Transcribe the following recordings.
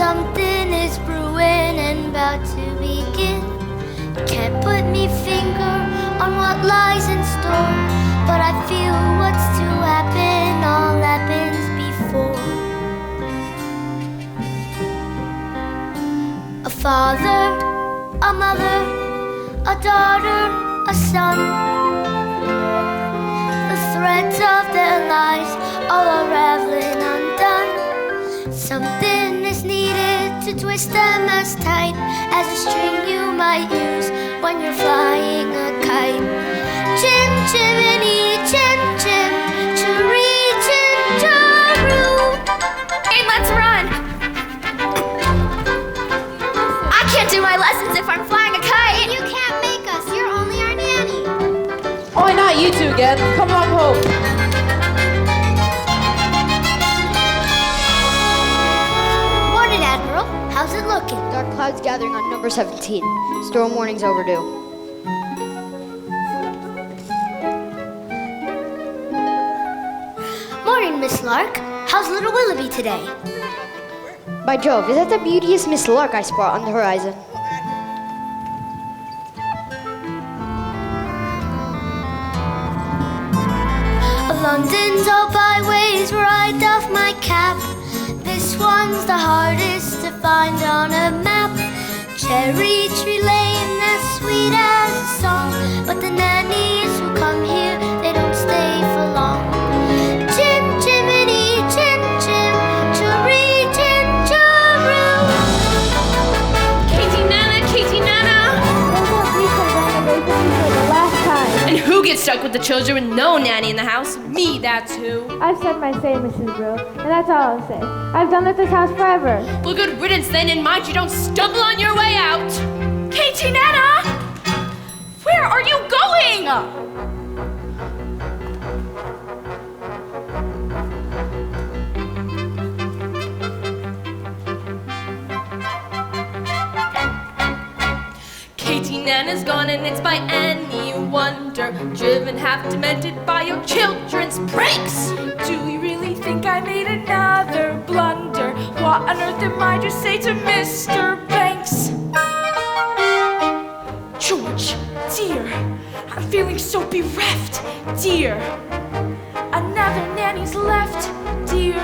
Something is brewing and about to begin. Can't put me finger on what lies in store, but I feel what's to happen all happens before. A father, a mother, a daughter, a son. The threads of their lives all unraveling undone. Something is needed to twist them as tight as a string you might use when you're flying a kite. Chim chimney, chim chim, chiree chim charoo. Hey, let's run! I can't do my lessons if I'm flying a kite. You can't make us. You're only our nanny. Why not you two again? Come on home. Morning, Admiral. How's it looking? Dark clouds gathering on number 17. Storm warning's overdue. Morning, Miss Lark. How's little Willoughby today? By Jove, is that the beauteous Miss Lark I spot on the horizon? London's all byways right off my cap. This one's the hardest to find on a map. Cherry Tree Lane, as sweet as a song, but the nannies who come here, they don't stay for long. Chim chimney, chim chim, chiree chim charoo. Katie Nana! And who gets stuck with the children with no nanny in the house? Me, that's who. I've said my say, Mrs. Brill, and that's all I'll say. I've done at this house forever. Well, good riddance then, and mind you don't stumble on your way out. Katie Nana! Where are you going? Katie Nana's gone and it's by any wonder, driven half demented by your children's pranks. Do you really think I made another blunder? What on earth am I to say to Mr. Banks? George, dear, I'm feeling so bereft, dear. Another nanny's left, dear.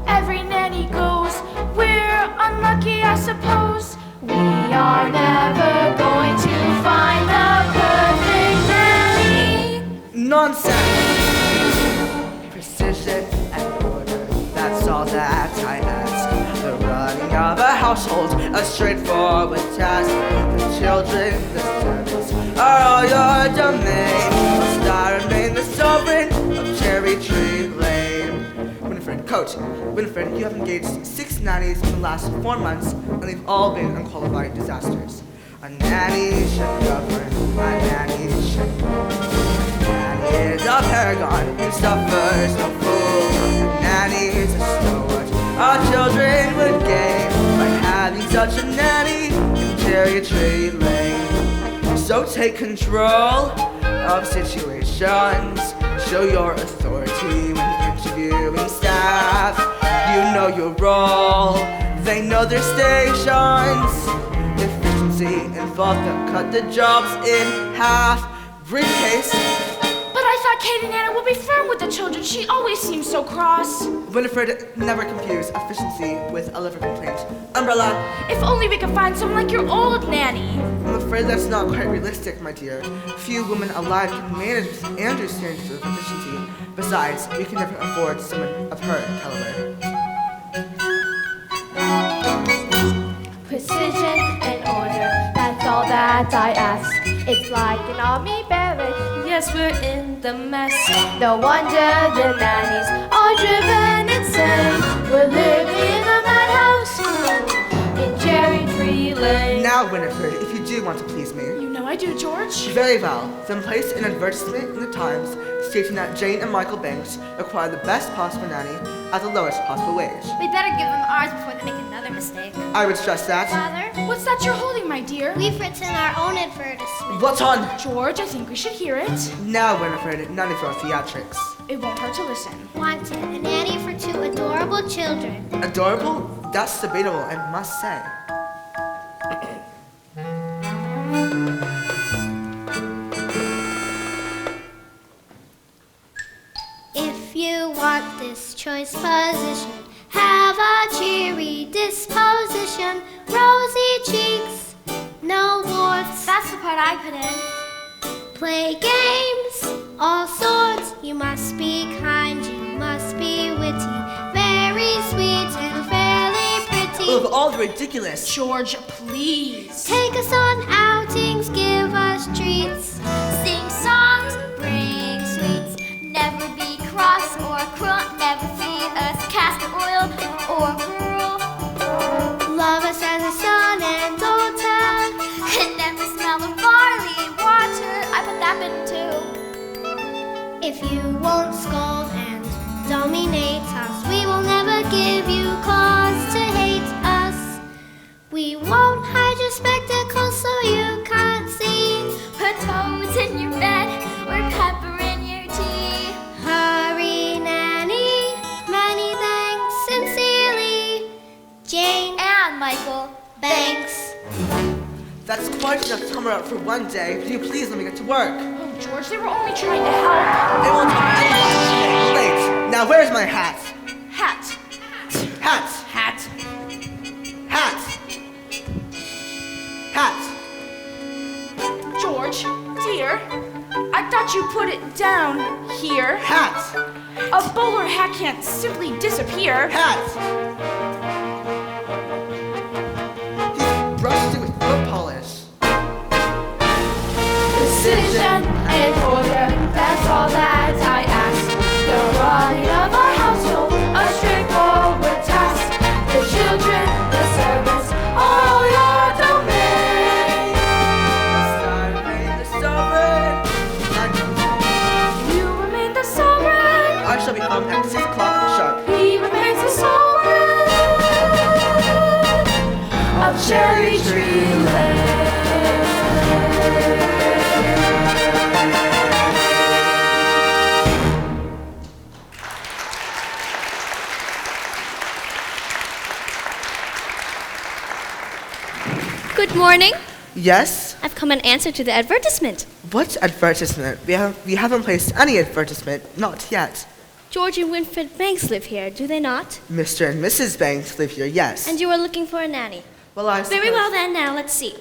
Every nanny goes, we're unlucky, I suppose. We are never going to find the perfect nanny. Nonsense! Precision and order, that's all that I ask. The running of a household, a straightforward task. The children, the servants, are all your domain. Must I remain the sovereign of Cherry Tree Lane? Winifred, Coach, Winifred, you have engaged 6 nannies in the last 4 months, and they've all been unqualified disasters. A nanny should govern, a nanny should rule. A nanny is a paragon who suffers no fool. A nanny is a stalwart our children would gain by having such a nanny in Cherry Tree Lane. So take control of situations, show your authority when interviewing staff. You know your role, they know their stations. Efficiency involved to cut the jobs in half. Briefcase. But I thought Katie Nana would be firm with the children. She always seems so cross. Winifred, never confuse efficiency with a liver complaint. Umbrella. If only we could find someone like your old nanny. I'm afraid that's not quite realistic, my dear. Few women alive can manage Andrew's standards of efficiency. Besides, we can never afford someone of her caliber. Precision and order, that's all that I ask. It's like an army barracks. Yes, we're in the mess. No wonder the nannies are driven insane. We're living in a madhouse in Cherry Tree Lane. Now, Winifred, if you do want to please me. You know I do, George. Very well. Then place an advertisement in the Times stating that Jane and Michael Banks require the best possible nanny at the lowest possible wage. We better give them ours before they make another mistake. I would stress that. Father, What's that you're holding, my dear? we've written our own advertisement. What's on? George, I think we should hear it. Now, Winifred, none of your theatrics. It won't hurt to listen. Wanted, a nanny for 2 adorable children. Adorable? That's debatable, I must say. If you want this choice position, have a cheery disposition, rosy cheeks, no warts. That's the part I put in. Play games, all sorts. You must be kind, you must be witty, very sweet and fairly pretty. Of all the ridiculous. George, please. Take us on outings, give us treats. Sing songs, bring sweets. Never be cross or cruel. Never feed us castor oil or gruel. Love us as the sun and don't tell. Never smell of barley water. I put that in too. If you won't scold and dominate us, we will never give you cause to hate us. We won't hide your spectacles so you can't see. Put toads in your bed or pepper in your tea. Hurry, Nanny, many thanks, sincerely, Jane And Michael. Banks. That's quite enough to come out for one day. Will you please let me get to work? Oh, George, they were only trying to help. It won't take any late. Now where's my hat? Hat. Hat! Hat. Hat! Hat! George, dear, I thought you put it down here. Hat! A bowler hat can't simply disappear. Hat! He's brushed it with foot polish. Precision and order, that's all that I ask. The running of our household, a straightforward task. The children, the servants, all your domain. The sovereign! You remain the sovereign. I shall be home at 6 o'clock sharp. He remains the sovereign of Cherry Tree Lane. Good morning. Yes? I've come in answer to the advertisement. What advertisement? We haven't placed any advertisement. Not yet. George and Winfred Banks live here, do they not? Mr. and Mrs. Banks live here, yes. And you are looking for a nanny. Well, I Very suppose- well then, now let's see.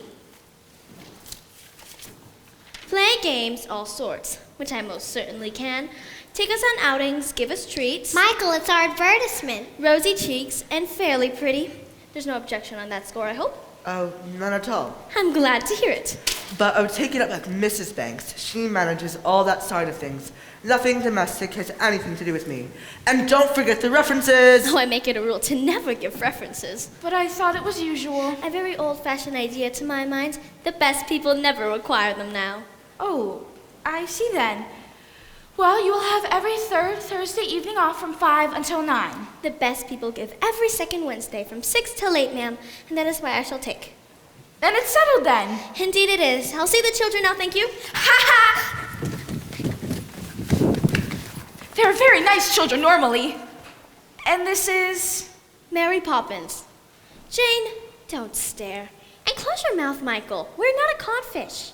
Play games, all sorts, which I most certainly can. Take us on outings, give us treats. Michael, it's our advertisement. Rosy cheeks and fairly pretty. There's no objection on that score, I hope. Oh, none at all. I'm glad to hear it. But I would take it up with Mrs. Banks. She manages all that side of things. Nothing domestic has anything to do with me. And don't forget the references! Oh, I make it a rule to never give references. But I thought it was usual. A very old-fashioned idea to my mind. The best people never require them now. Oh, I see then. Well, you will have every third Thursday evening off from 5 until 9. The best people give every second Wednesday from 6 till 8, ma'am, and that is why I shall take. Then it's settled then. Indeed it is. I'll see the children now, thank you. Ha ha! They're very nice children normally. And this is... Mary Poppins. Jane, don't stare. And close your mouth, Michael. We're not a codfish.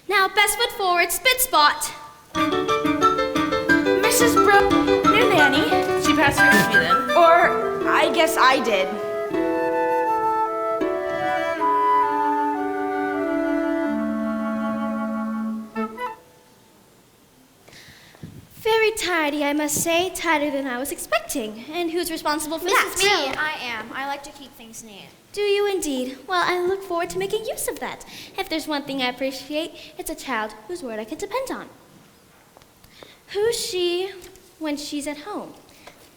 Now, best foot forward, spit spot. Mrs. Brooke, new nanny. She passed her to me then. Or I guess I did. Very tidy, I must say. Tighter than I was expecting. And who's responsible for that? Me, I am. I like to keep things neat. Do you indeed? Well, I look forward to making use of that. If there's one thing I appreciate, it's a child whose word I can depend on. Who's she when she's at home?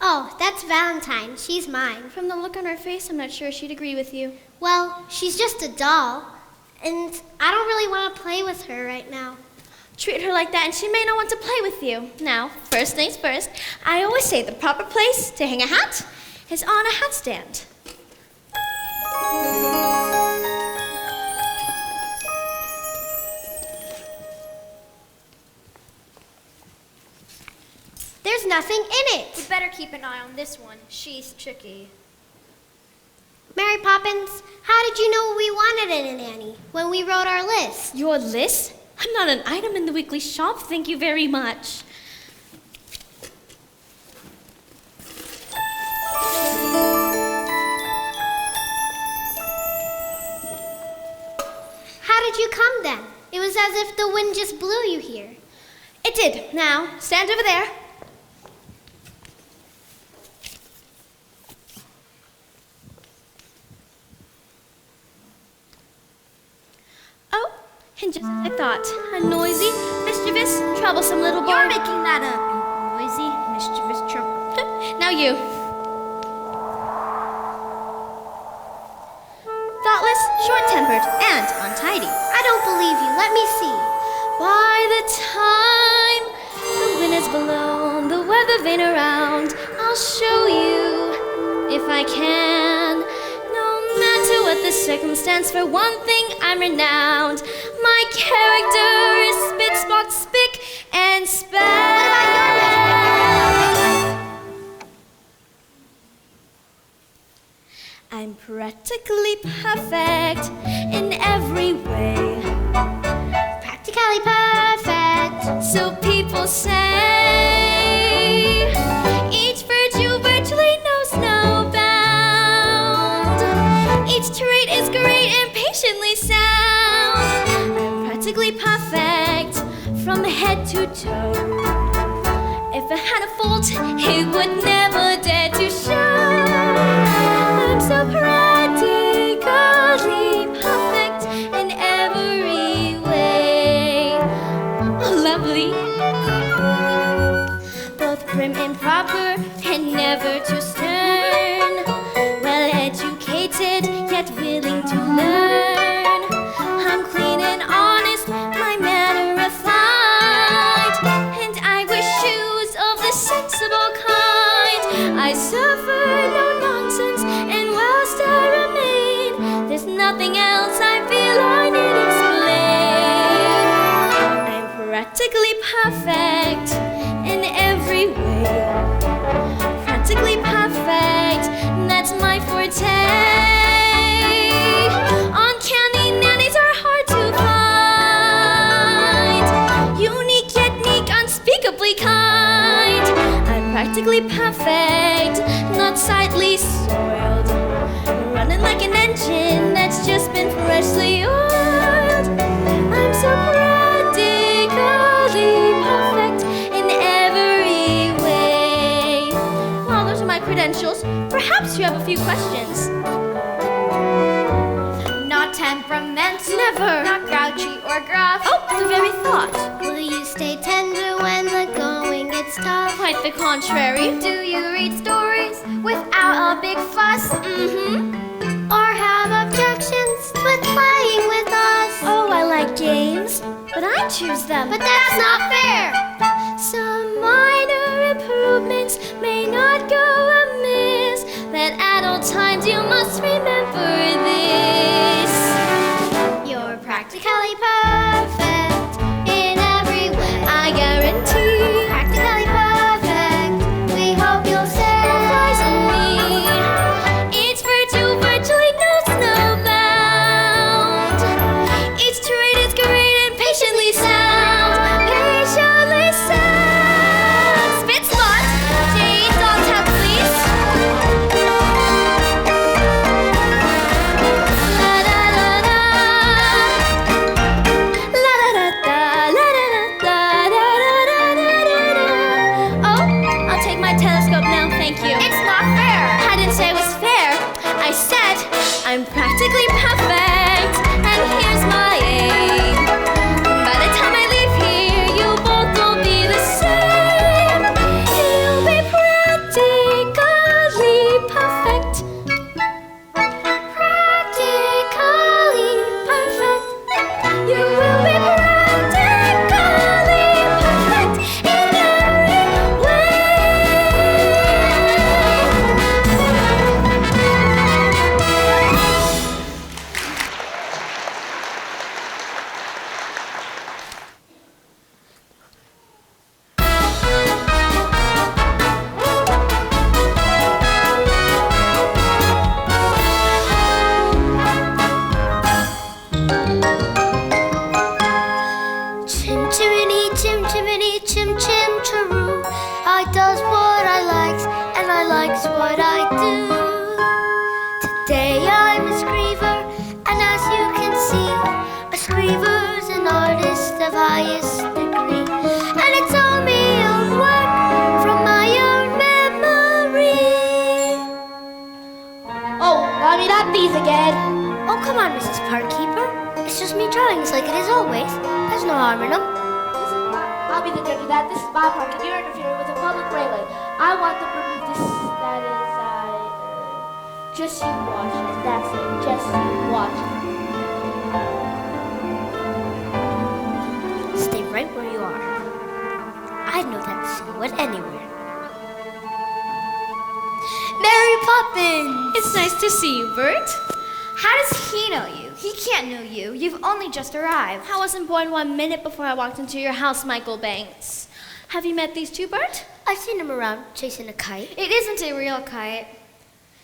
Oh, that's Valentine. She's mine. From the look on her face, I'm not sure she'd agree with you. Well, she's just a doll, and I don't really want to play with her right now. Treat her like that and she may not want to play with you. Now, first things first, I always say the proper place to hang a hat is on a hat stand. There's nothing in it. We better keep an eye on this one. She's tricky. Mary Poppins, how did you know we wanted in a nanny when we wrote our list? Your list? I'm not an item in the weekly shop, thank you very much. How did you come then? It was as if the wind just blew you here. It did. Now, stand over there. Oh, and just as I thought, a noisy, mischievous, troublesome little boy. You're making that up. Noisy, mischievous trouble. Now you. Thoughtless, short-tempered, and untidy. I don't believe you. Let me see. By the time the wind is blown, the weather vane around, I'll show you if I can. No matter what the circumstance, for one thing I'm renowned. My character is spit, spot, spick, and span. I'm practically perfect in every way. Practically perfect. So people say, each virtue virtually knows no bound. Each trait is great and patiently sound. I'm practically perfect from head to toe. If it had a fault, it would never dare to show. I'm so practically perfect in every way. Oh, lovely. Both prim and proper and never too stern. Well educated yet willing to learn. I'm clean and honest, my manner refined. And I wear shoes of the sensible kind. I suffer no nonsense, and whilst I remain, there's nothing else I feel I need explain. I'm practically perfect in every way. Practically perfect, that's my forte. Uncanny nannies are hard to find. Unique yet meek, unspeakably kind. I'm practically perfect, not slightly soiled. Running like an engine that's just been freshly oiled. I'm so practically perfect in every way. Well, those are my credentials. Perhaps you have a few questions. Not temperamental. Never. Not grouchy or gruff. Oh, the very thought. Will you stay tender when the going gets tough? Quite the contrary. Do you read stories without a big fuss? Mm-hmm. Or have objections with playing with us? Oh, I like games, but I choose them. But that's not fair. Some minor improvements may not go amiss. That at all times you must remember this. You're practically perfect in every way. I guarantee. Practically perfect. We hope you'll say. Eyes on me. Each virtue virtually knows no bound. Each trait is great and patiently sound. Patiently sound. Spit spot. Jade, dog tap, please. La da da da. La da da da. La da da da. Da da da da da. Oh, I'll take my telescope now, thank you. It's not fair. I didn't say it was fair. I said I'm practically perfect, and here's my aim. By the time I leave here, you both will be the same. You'll be practically perfect. Practically perfect. You will be practically perfect in every way. highest degree. And it's all me own work from my own memory. Oh, mommy, not these again. Oh, come on, Mrs. Parkkeeper. It's just me drawing this like it is always. There's no harm in them. I'll be the judge of that. This is my park, and you're interfering with a public railway. I want them to remove this. That is, just you watch it. That's it. Just you watch it. Stay right where you are. I'd know that silhouette anywhere. Mary Poppins! It's nice to see you, Bert. How does he know you? He can't know you. You've only just arrived. I wasn't born 1 minute before I walked into your house, Michael Banks. Have you met these two, Bert? I've seen him around chasing a kite. It isn't a real kite.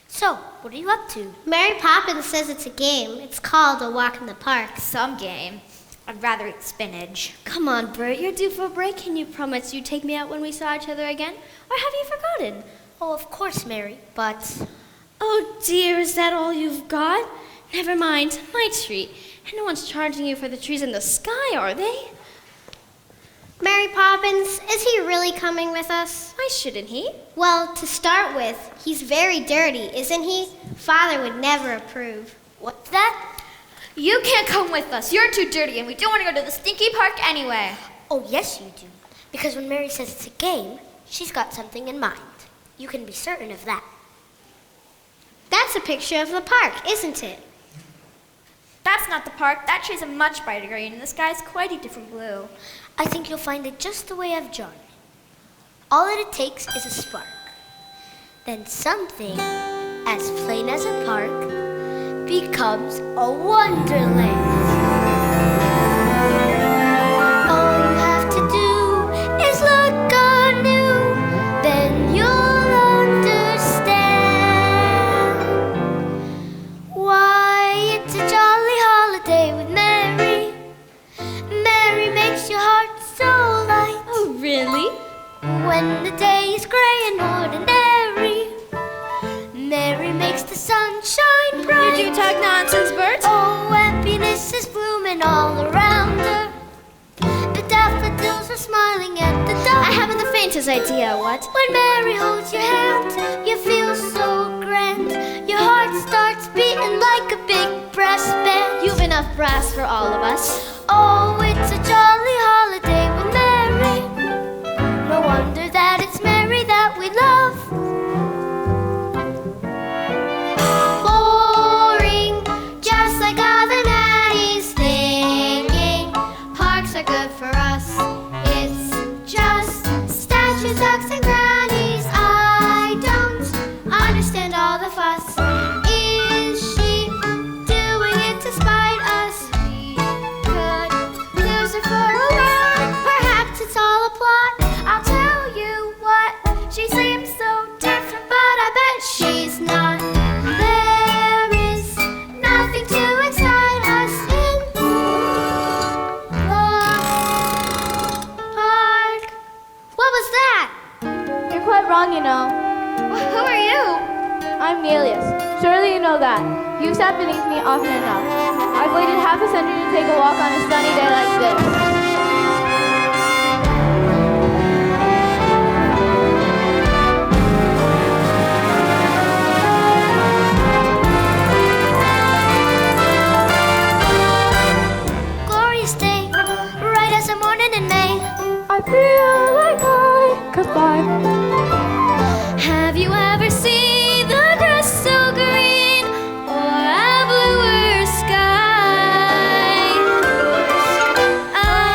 So, what are you up to? Mary Poppins says it's a game. It's called A Walk in the Park. Some game. I'd rather eat spinach. Come on, Bert, you're due for a break. Can you promise you'd take me out when we saw each other again? Or have you forgotten? Oh, of course, Mary, but... Oh dear, is that all you've got? Never mind, my treat. And no one's charging you for the trees in the sky, are they? Mary Poppins, is he really coming with us? Why shouldn't he? Well, to start with, he's very dirty, isn't he? Father would never approve. What's that? You can't come with us. You're too dirty, and we don't want to go to the stinky park anyway. Oh, yes, you do. Because when Mary says it's a game, she's got something in mind. You can be certain of that. That's a picture of the park, isn't it? That's not the park. That tree's a much brighter green, and the sky's quite a different blue. I think you'll find it just the way I've drawn it. All that it takes is a spark. Then something as plain as a park becomes a wonderland. All you have to do is look anew, then you'll understand why it's a jolly holiday with Mary. Mary makes your heart so light. Oh, really? When the day is gray and ordinary, Mary makes the sun shine bright. You do talk nonsense, Bert. Oh, happiness is blooming all around her. The daffodils are smiling at the dawn. I haven't the faintest idea what. When Mary holds your hand, you feel so grand. Your heart starts beating like a big brass band. You've enough brass for all of us. Oh, it's a jolly holiday with Mary. No wonder that it's Mary that we love. Boring, just like other nannies thinking parks are good for us. It's just statues, ducks, and grannies. I don't understand all the fuss. Is she doing it to spite us? We could lose her for a ride. Perhaps it's all a plot. I'll tell you what, she seems so different, but I bet she's not. There is nothing to excite us in the park. What was that? You're quite wrong, you know. Who are you? I'm Nelius. Surely you know that. You've sat beneath me often enough. I've waited half a century to take a walk on a sunny day like this. Glorious day, right as a morning in May. I feel like I could fly. Have you ever seen the grass so green or a bluer sky? I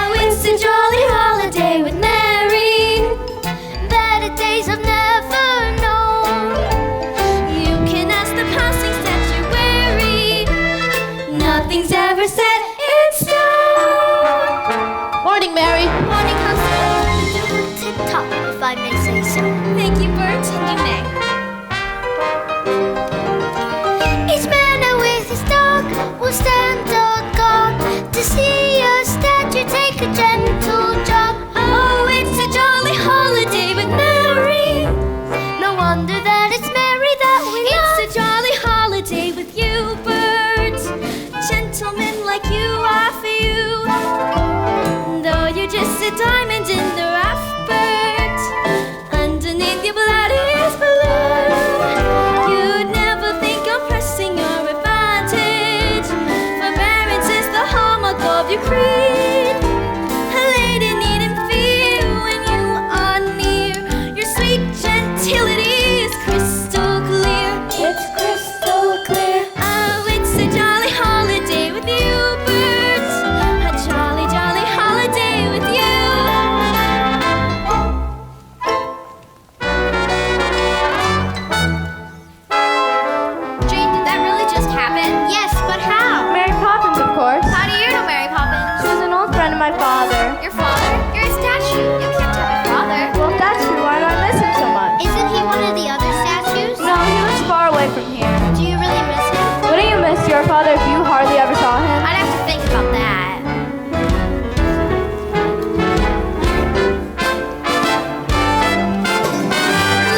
it just happen? Yes, but how? Mary Poppins, of course. How do you know Mary Poppins? She was an old friend of my father. Your father? You're a statue. You can't have a father. Well, if that's true, why do I miss him so much? Isn't he one of the other statues? No, he lives far away from here. Do you really miss him? Wouldn't you miss your father if you hardly ever saw him? I'd have to think about that.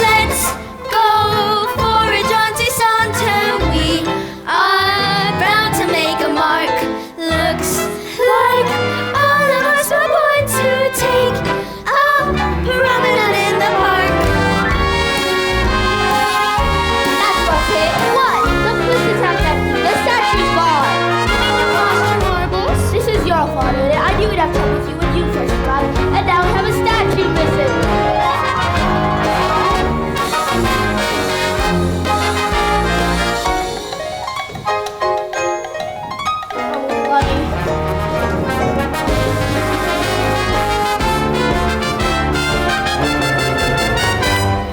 Let's go for a jaunty saunter. We are bound to make a mark. Looks like all of us are born to take a promenade in the park. That's what's it. What? The police is not empty. The statue's gone. Monster marbles. This is your fault. I knew we'd have trouble with you when you first arrived, and now we have a statue missing.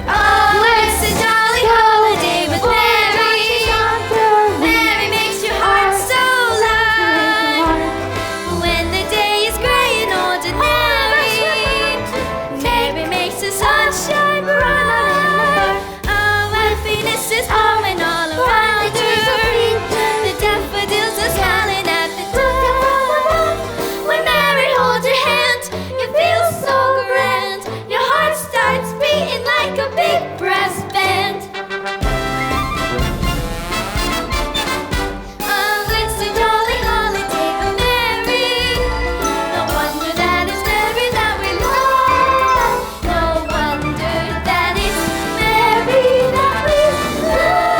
Oh, it's a jolly holiday with Mary. Mary makes your heart so light. When the day is gray and ordinary, Mary makes the sunshine bright. Oh, happiness is humming all around her. The daffodils are smiling at the door. When Mary holds your hand, you feel so grand. Your heart starts beating like a big brass band. Oh, it's a jolly holiday for Mary. No wonder that it's Mary that we love. No wonder that it's Mary that we love.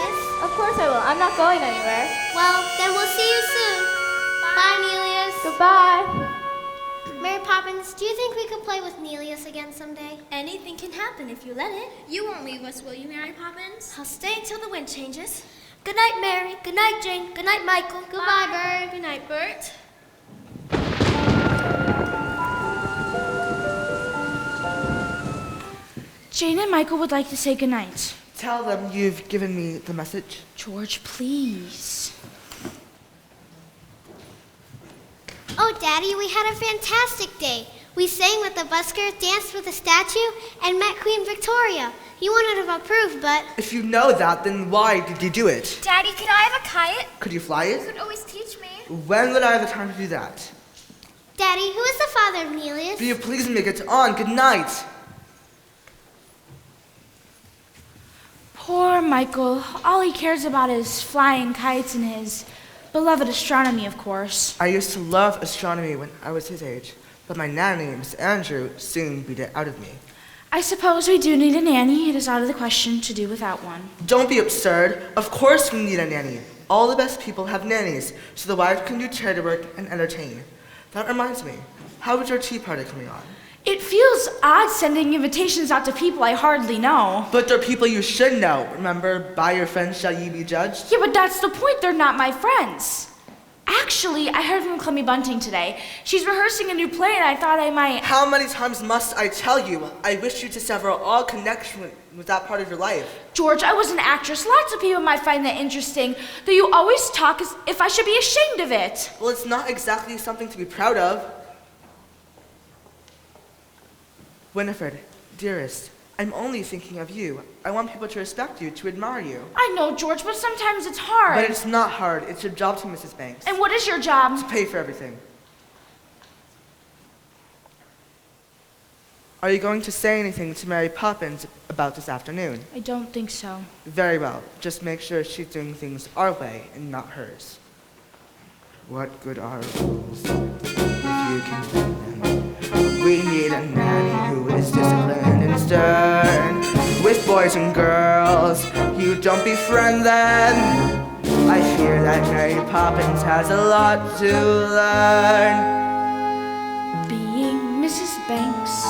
Yes? Of course I will. I'm not going anywhere. Well, then we'll see you soon. Bye, Nelius. Goodbye. Mary Poppins, do you think we could play with Nelius again someday? Anything can happen if you let it. You won't leave us, will you, Mary Poppins? I'll stay until the wind changes. Good night, Mary. Good night, Jane. Good night, Michael. Goodbye, Bird. Good night, Bert. Jane and Michael would like to say goodnight. Tell them you've given me the message. George, please. Oh, Daddy, we had a fantastic day. We sang with the buskers, danced with the statue, and met Queen Victoria. You wouldn't have approved, but If you know that, then why did you do it? Daddy, could I have a kite? Could you fly You it? could always teach me. When would I have the time to do that? Daddy, who is the father of Nelius? Will you please make it on? Good night. Poor Michael. All he cares about is flying kites and his beloved astronomy, of course. I used to love astronomy when I was his age, but my nanny, Miss Andrew, soon beat it out of me. I suppose we do need a nanny. It is out of the question to do without one. Don't be absurd. Of course we need a nanny. All the best people have nannies, so the wife can do charity work and entertain. That reminds me, how is your tea party coming on? It feels odd sending invitations out to people I hardly know. But they're people you should know. Remember, by your friends shall ye be judged? Yeah, but that's the point. They're not my friends. Actually, I heard from Clemmy Bunting today. She's rehearsing a new play, and I thought I might... How many times must I tell you? I wish you to sever all connection with that part of your life. George, I was an actress. Lots of people might find that interesting, though you always talk as if I should be ashamed of it. Well, it's not exactly something to be proud of. Winifred, dearest, I'm only thinking of you. I want people to respect you, to admire you. I know, George, but sometimes it's hard. But it's not hard. It's your job to Mrs. Banks. And what is your job? To pay for everything. Are you going to say anything to Mary Poppins about this afternoon? I don't think so. Very well. Just make sure she's doing things our way and not hers. What good are rules if you can break them? We need a nanny who is disciplined and stern. With boys and girls, you don't befriend them. I fear that Mary Poppins has a lot to learn. Being Mrs. Banks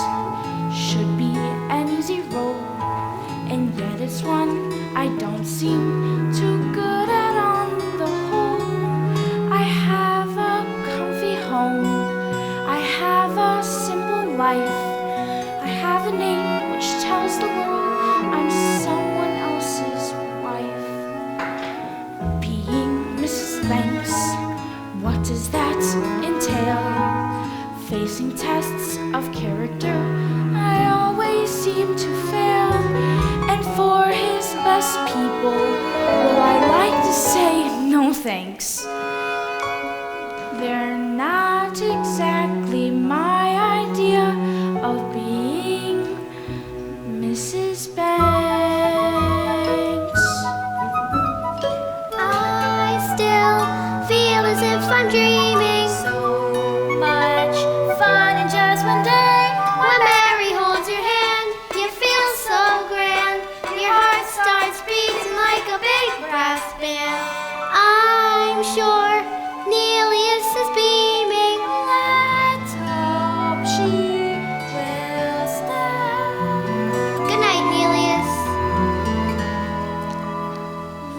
should be an easy role, and yet it's one I don't seem too good at on the whole. I have a comfy home, I have a simple life, I have a name which tells the world I'm someone else's wife. Being Mrs. Banks, what does that entail? Facing tests of character, I always seem to fail. And for his best people, well, I like to say no thanks. They're not exactly my idea of being Mrs. Banks. I still feel as if I'm dreaming. So much fun in just one day. When Mary holds your hand, you feel so grand. Your heart starts beating like a big brass band. I'm sure Nelius is beaming. Let's hope she will stay. Good night, Nelius.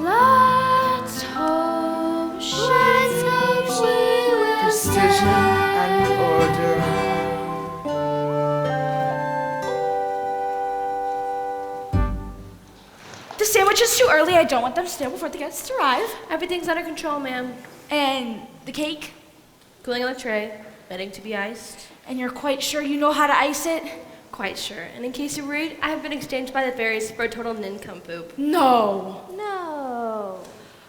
Let's hope she will Precision and order. The sandwich is too early. I don't want them stale before the guests arrive. Everything's under control, ma'am. And the cake? Cooling on the tray, ready to be iced. And you're quite sure you know how to ice it? Quite sure. And in case you're worried, I have been exchanged by the fairies for a total nincompoop. No. No.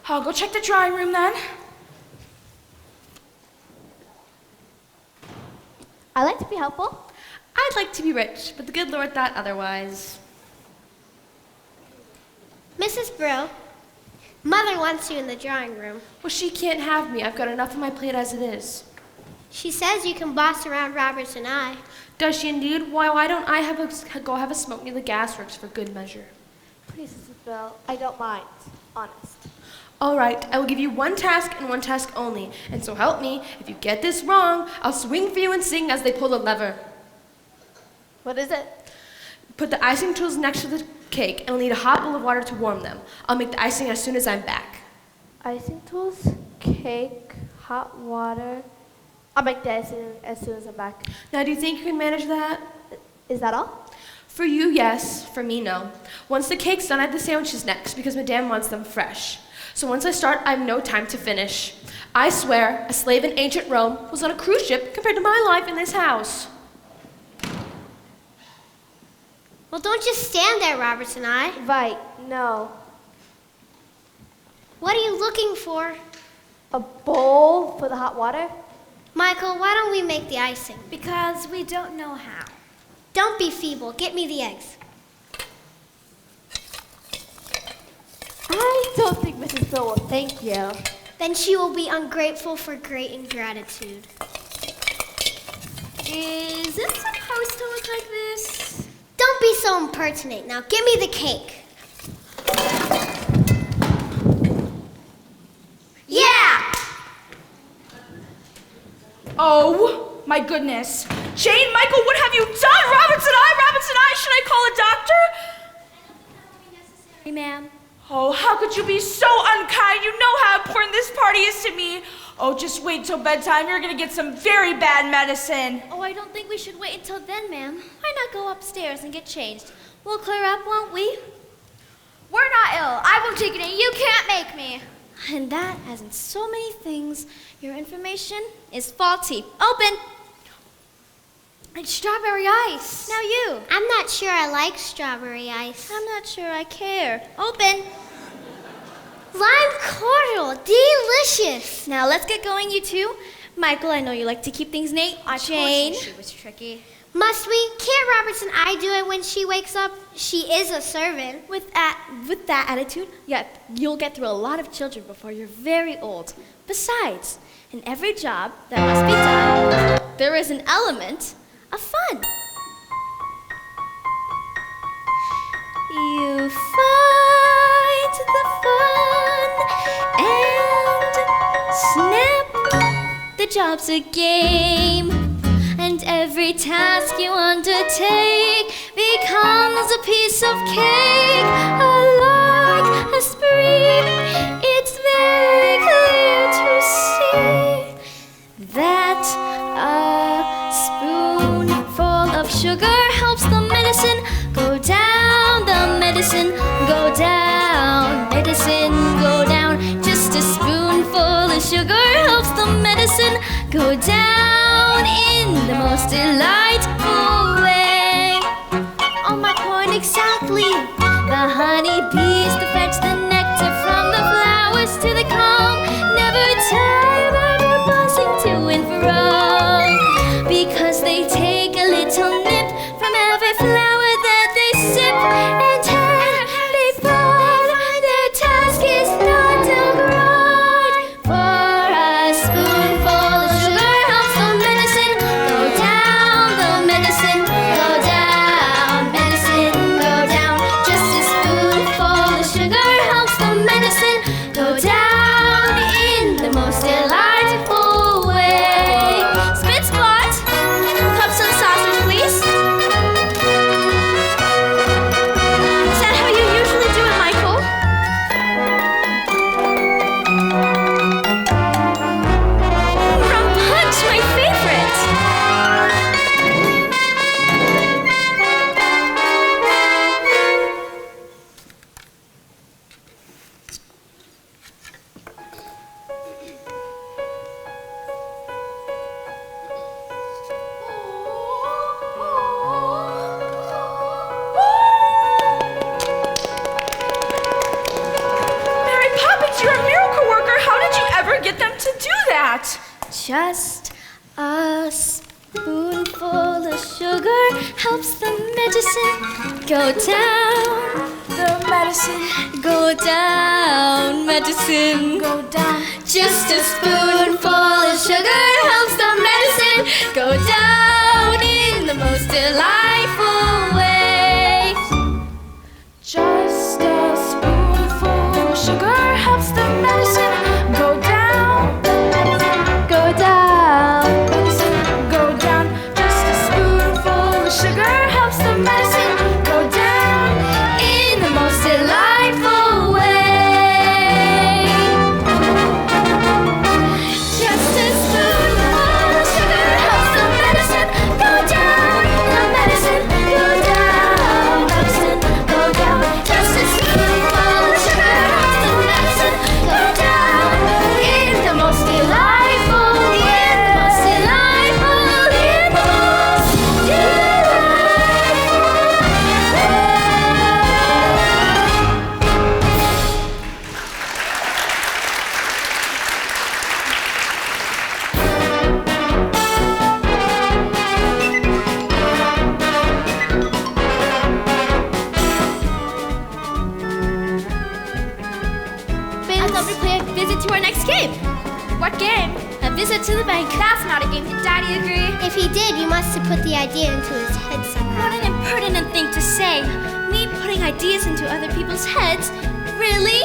I'll go check the drawing room then. I like to be helpful. I'd like to be rich, but the good Lord thought otherwise. Mrs. Brill, Mother wants you in the drawing room. Well, she can't have me. I've got enough on my plate as it is. She says you can boss around Roberts and I. Does she indeed? Why don't I go have a smoke near the gasworks for good measure? Please, Mrs. Bell, I don't mind. Honest. All right, I will give you one task and one task only. And so help me, if you get this wrong, I'll swing for you and sing as they pull the lever. What is it? Put the icing tools next to the cake, and we'll need a hot bowl of water to warm them. I'll make the icing as soon as I'm back. Icing tools, cake, hot water. I'll make the icing as soon as I'm back. Now, do you think you can manage that? Is that all? For you, yes. For me, no. Once the cake's done, I have the sandwiches next, because Madame wants them fresh. So once I start, I have no time to finish. I swear, a slave in ancient Rome was on a cruise ship compared to my life in this house. Well, don't just stand there, Roberts and I. Right, no. What are you looking for? A bowl for the hot water? Michael, why don't we make the icing? Because we don't know how. Don't be feeble. Get me the eggs. I don't think Mrs. Bill will thank you. Then she will be ungrateful for great ingratitude. Is it supposed to look like this? Don't be so impertinent. Now give me the cake. Yeah! Oh, my goodness. Jane, Michael, what have you done? Roberts and I, should I call a doctor? Ma'am. Oh, how could you be so unkind? You know how important this party is to me. Oh, just wait till bedtime. You're gonna get some very bad medicine. Oh, I don't think we should wait until then, ma'am. Why not go upstairs and get changed? We'll clear up, won't we? We're not ill. I won't take it in. You can't make me. And that, as in so many things, your information is faulty. Open! It's strawberry ice. Now you. I'm not sure I like strawberry ice. I'm not sure I care. Open! Lime cordial, delicious. Now let's get going, you two. Michael, I know you like to keep things neat. Jane. She was tricky. Must we? Can't Roberts and I do it when she wakes up? She is a servant. With that attitude, yeah, you'll get through a lot of children before you're very old. Besides, in every job that must be done, there is an element of fun. You find the fun and the job's a game. And every task you undertake becomes a piece of cake. Like a spree, it's very clear to see that a spoonful of sugar helps the medicine go down, the medicine go down, medicine go down. Just a spoonful of sugar helps the medicine go down in the most delightful way. On my point exactly, the honey bees that fetch the nectar from the flowers to the comb never tire of buzzing to and fro, because they take a little nip from every flower that they sip, and then they find their task is not done right. For a spoonful of sugar helps the medicine go down, the medicine go down, medicine go down. Just a spoonful of sugar helps the medicine go down in the most delightful way. Spit spot, cups and saucers, please. Is that how you usually do it, Michael? Rum punch, my favorite. Mary Poppins, you're a miracle worker. How did you ever get them to do that? Just a spoonful of sugar helps the medicine go down. The medicine Go down, medicine go down. Just a spoonful of sugar helps the medicine go down in the most delightful way. Just a spoonful of sugar helps the medicine go down. Go down. Medicine go down. Just a spoonful of sugar helps the medicine go down In the most delightful way. Just a spoonful of sugar helps the medicine go down. The medicine go down. Medicine go down. Just a spoonful of sugar helps the medicine go down. In the most delightful, in the most delightful, in the most delightful way. I thought we'd play a visit to our next game. What game? A visit to the bank. That's not a game. Did Daddy agree? If he did, you must have put the idea into his head somehow. What an impertinent thing to say. Me putting ideas into other people's heads? Really?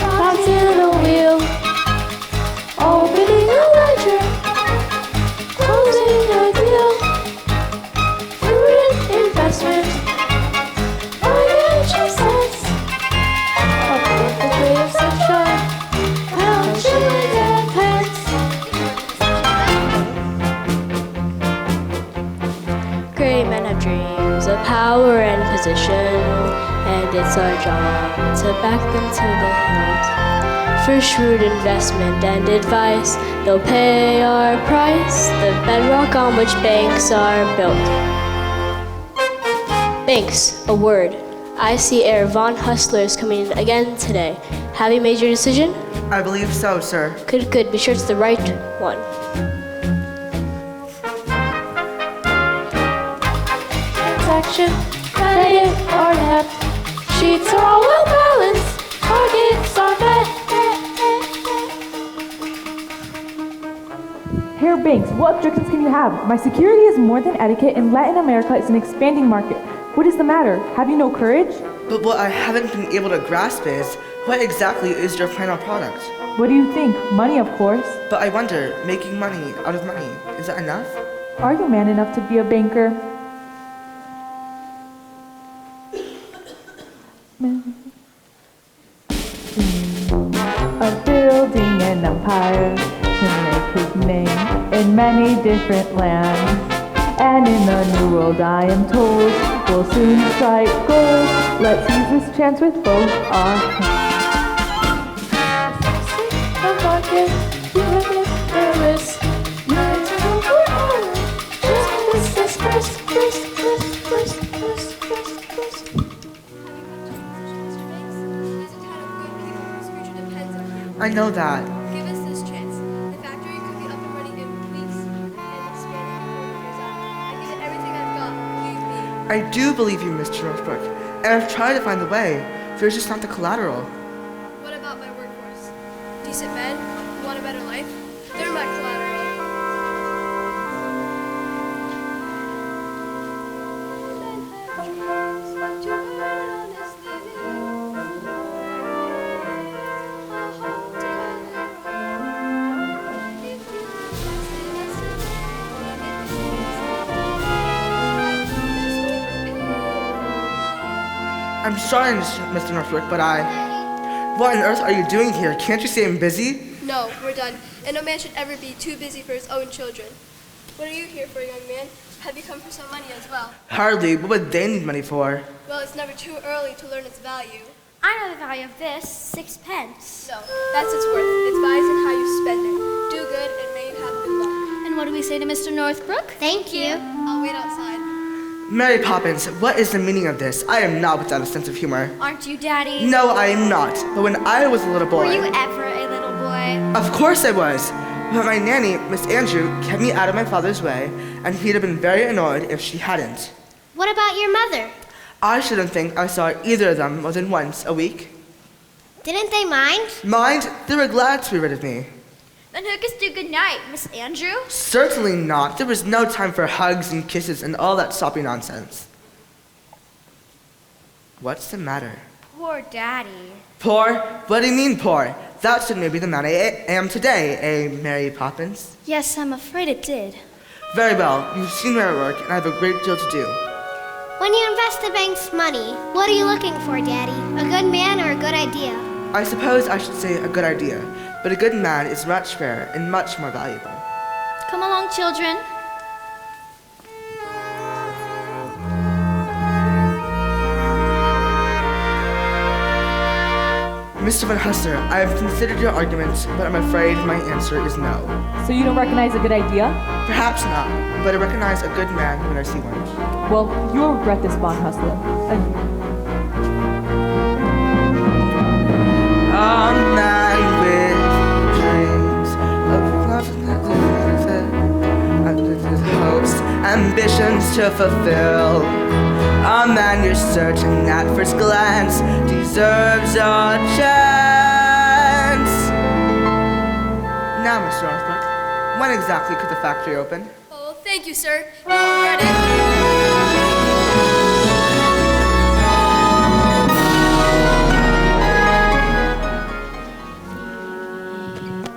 Onto the wheel, opening a ledger, closing a deal, prudent investment, financial sense, a perfect ray of sunshine, pound, shilling, and pence. Great men have dreams of power and position, and it's our job to back them to the hilt. For shrewd investment and advice, they'll pay our price, the bedrock on which banks are built. Banks, a word. I see Herr Von Hustler is coming in again today. Have you made your decision? I believe so, sir. Good, good. Be sure it's the right one. Transaction, credit, or net. Sheets are all well balanced, targets are met. Here, banks. What objections can you have? My security is more than etiquette, and Latin America is an expanding market. What is the matter? Have you no courage? But what I haven't been able to grasp is, what exactly is your final product? What do you think? Money, of course. But I wonder, making money out of money, is that enough? Are you man enough to be a banker? Of building an empire to make his name in many different lands. And in the new world, I am told, we'll soon strike gold. Let's use this chance with both our hands. I know that. Give us this chance. The factory could be up and running in weeks and expanding before the year's out. I give it everything I've got. Believe me. I do believe you, Mr. Northbrook, and I've tried to find the way. There's just not the collateral. What about my workforce? Decent men who want a better life? They're my collateral. I'm sorry, Mr. Northbrook, but What on earth are you doing here? Can't you say I'm busy? No, we're done. And no man should ever be too busy for his own children. What are you here for, young man? Have you come for some money as well? Hardly. What would they need money for? Well, it's never too early to learn its value. I know the value of this, 6 pence. No, that's its worth. Its value is in how you spend it. Do good and may you have good luck. And what do we say to Mr. Northbrook? Thank you. I'll wait outside. Mary Poppins, what is the meaning of this? I am not without a sense of humor. Aren't you, Daddy? No, I am not. But when I was a little boy... Were you ever a little boy? Of course I was. But my nanny, Miss Andrew, kept me out of my father's way, and he'd have been very annoyed if she hadn't. What about your mother? I shouldn't think I saw either of them more than once a week. Didn't they mind? Mind? They were glad to be rid of me. Then who gets to good night, Miss Andrew? Certainly not. There was no time for hugs and kisses and all that soppy nonsense. What's the matter? Poor Daddy. Poor? What do you mean poor? That should maybe the man I am today, eh, Mary Poppins? Yes, I'm afraid it did. Very well. You've seen where I work, and I have a great deal to do. When you invest the bank's money, what are you looking for, Daddy? A good man or a good idea? I suppose I should say a good idea, but a good man is much rarer and much more valuable. Come along, children. Mr. Van Husser, I have considered your arguments, but I'm afraid my answer is no. So you don't recognize a good idea? Perhaps not, but I recognize a good man when I see one. Well, you'll regret this, bond hustler. A man with dreams of hopes, ambitions to fulfill. A man you're searching at first glance deserves a chance. Now, Mr. Northbrook, when exactly could the factory open? Oh, thank you, sir. You won't regret it.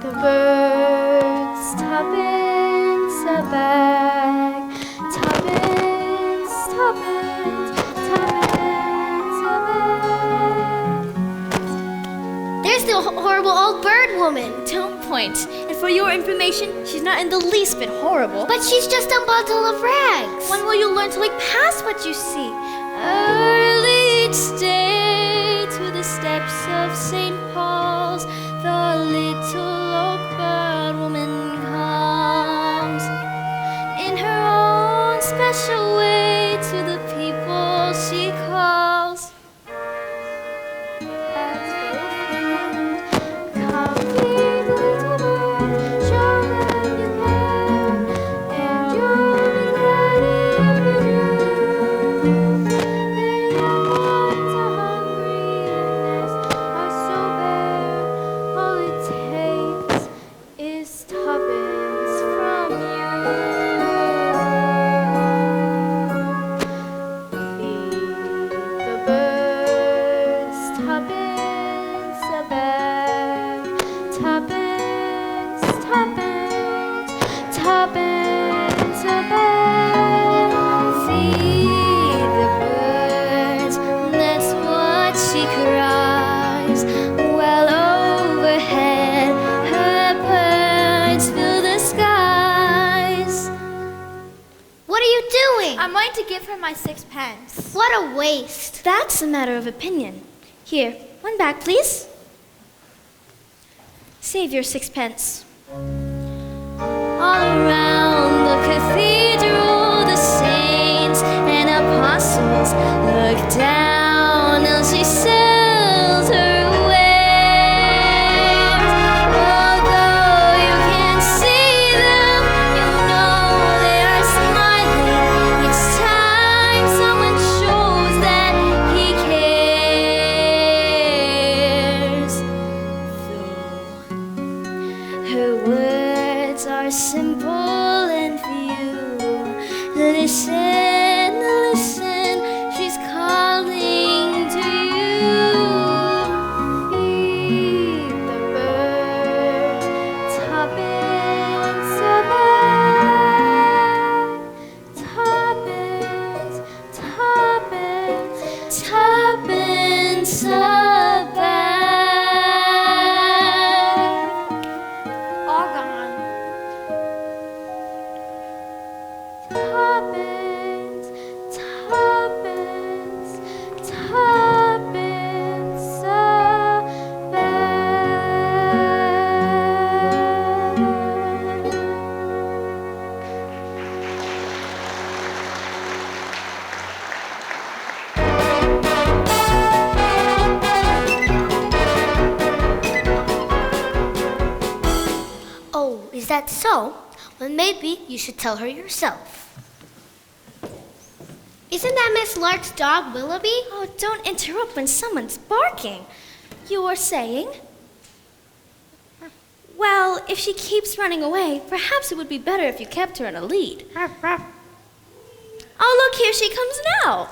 The birds, tuppence a bag, tuppence, tuppence, tuppence a bag. There's the horrible old bird woman. Don't point. And for your information, she's not in the least bit horrible. But she's just a bundle of rags. When will you learn to look past what you see? Early each day to the steps of St. Paul's, the little old bird woman comes. In her own special way to the people she calls. Come, feed the little bird, show them you care, and you'll be glad if you do. Their young ones are hungry and nests are so bare. All it takes is tuppence from you. tuppence a bed. Feed the birds, that's what she cries. Well overhead, her birds fill the skies. What are you doing? I'm going to give her my 6 pence. What a waste. That's a matter of opinion. Here, one back, please. Save your 6 pence. All around the cathedral, the saints and apostles look down as she sells her wares. Although you can't see them, you know they are smiling each time someone shows that he cares. Though her words are simple and few, listen, listen, she's calling to you. Feed the birds, tuppence a bed. Tuppence, tuppence, tuppence a bed. All gone. Tuppence, tuppence, tuppence a bed. Oh, is that so? Well, maybe you should tell her yourself. Isn't that Miss Lark's dog, Willoughby? Oh, don't interrupt when someone's barking. You were saying? Well, if she keeps running away, perhaps it would be better if you kept her in a lead. Oh, look, here she comes now.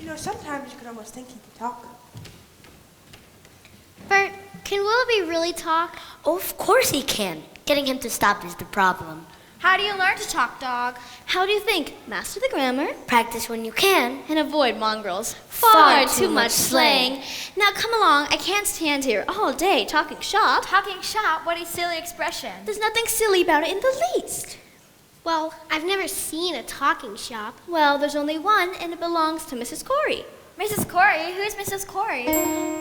You know, sometimes you can almost think he can talk. Bert, can Willoughby really talk? Oh, of course he can. Getting him to stop is the problem. How do you learn to talk, dog? How do you think? Master the grammar Practice when you can. and avoid mongrels. Far too much slang. Now come along. I can't stand here all day talking shop. Talking shop? What a silly expression. There's nothing silly about it in the least. Well, I've never seen a talking shop. Well, there's only one, and it belongs to Mrs. Corey. Mrs. Corey? Who's Mrs. Corey?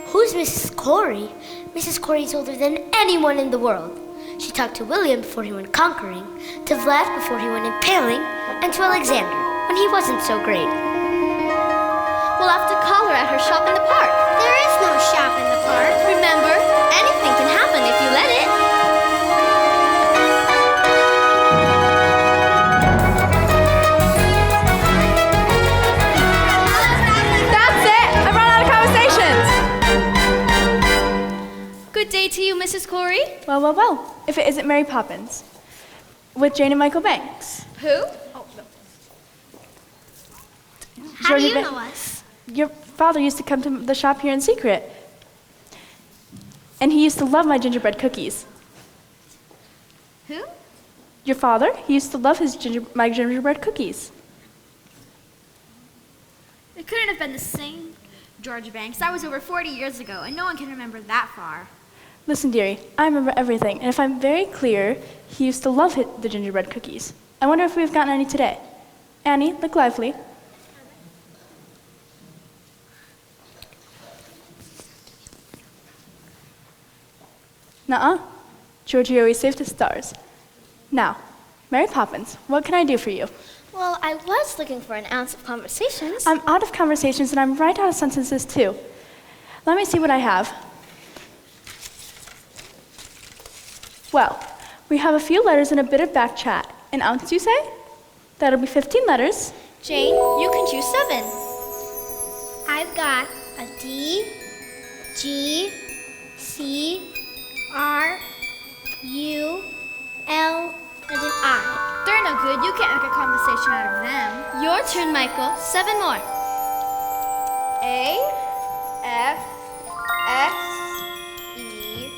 Who's Mrs. Corey? Mrs. Corey's older than anyone in the world. She talked to William before he went conquering, to Vlad before he went impaling, and to Alexander when he wasn't so great. We'll have to call her at her shop in the park. There is no shop in the park. Remember, anything can happen if you let it. That's it! I've run out of conversations! Good day to you, Mrs. Corey. Well, well, well. If it isn't Mary Poppins. With Jane and Michael Banks. Who? Oh, no. How do you Ba- know us? Your father used to come to the shop here in secret. And he used to love my gingerbread cookies. Who? Your father, he used to love my gingerbread cookies. It couldn't have been the same George Banks. That was over 40 years ago, and no one can remember that far. Listen, dearie, I remember everything, and if I'm very clear, he used to love the gingerbread cookies. I wonder if we've gotten any today. Annie, look lively. Nuh-uh. Georgie always saved his stars. Now, Mary Poppins, what can I do for you? Well, I was looking for an ounce of conversations. I'm out of conversations, and I'm right out of sentences, too. Let me see what I have. Well, we have a few letters and a bit of back chat. An ounce, you say? That'll be 15 letters. Jane, you can choose 7. I've got a D, G, C, R, U, L, and an I. They're no good. You can't make a conversation out of them. Your turn, Michael. 7 more. A, F, S, E,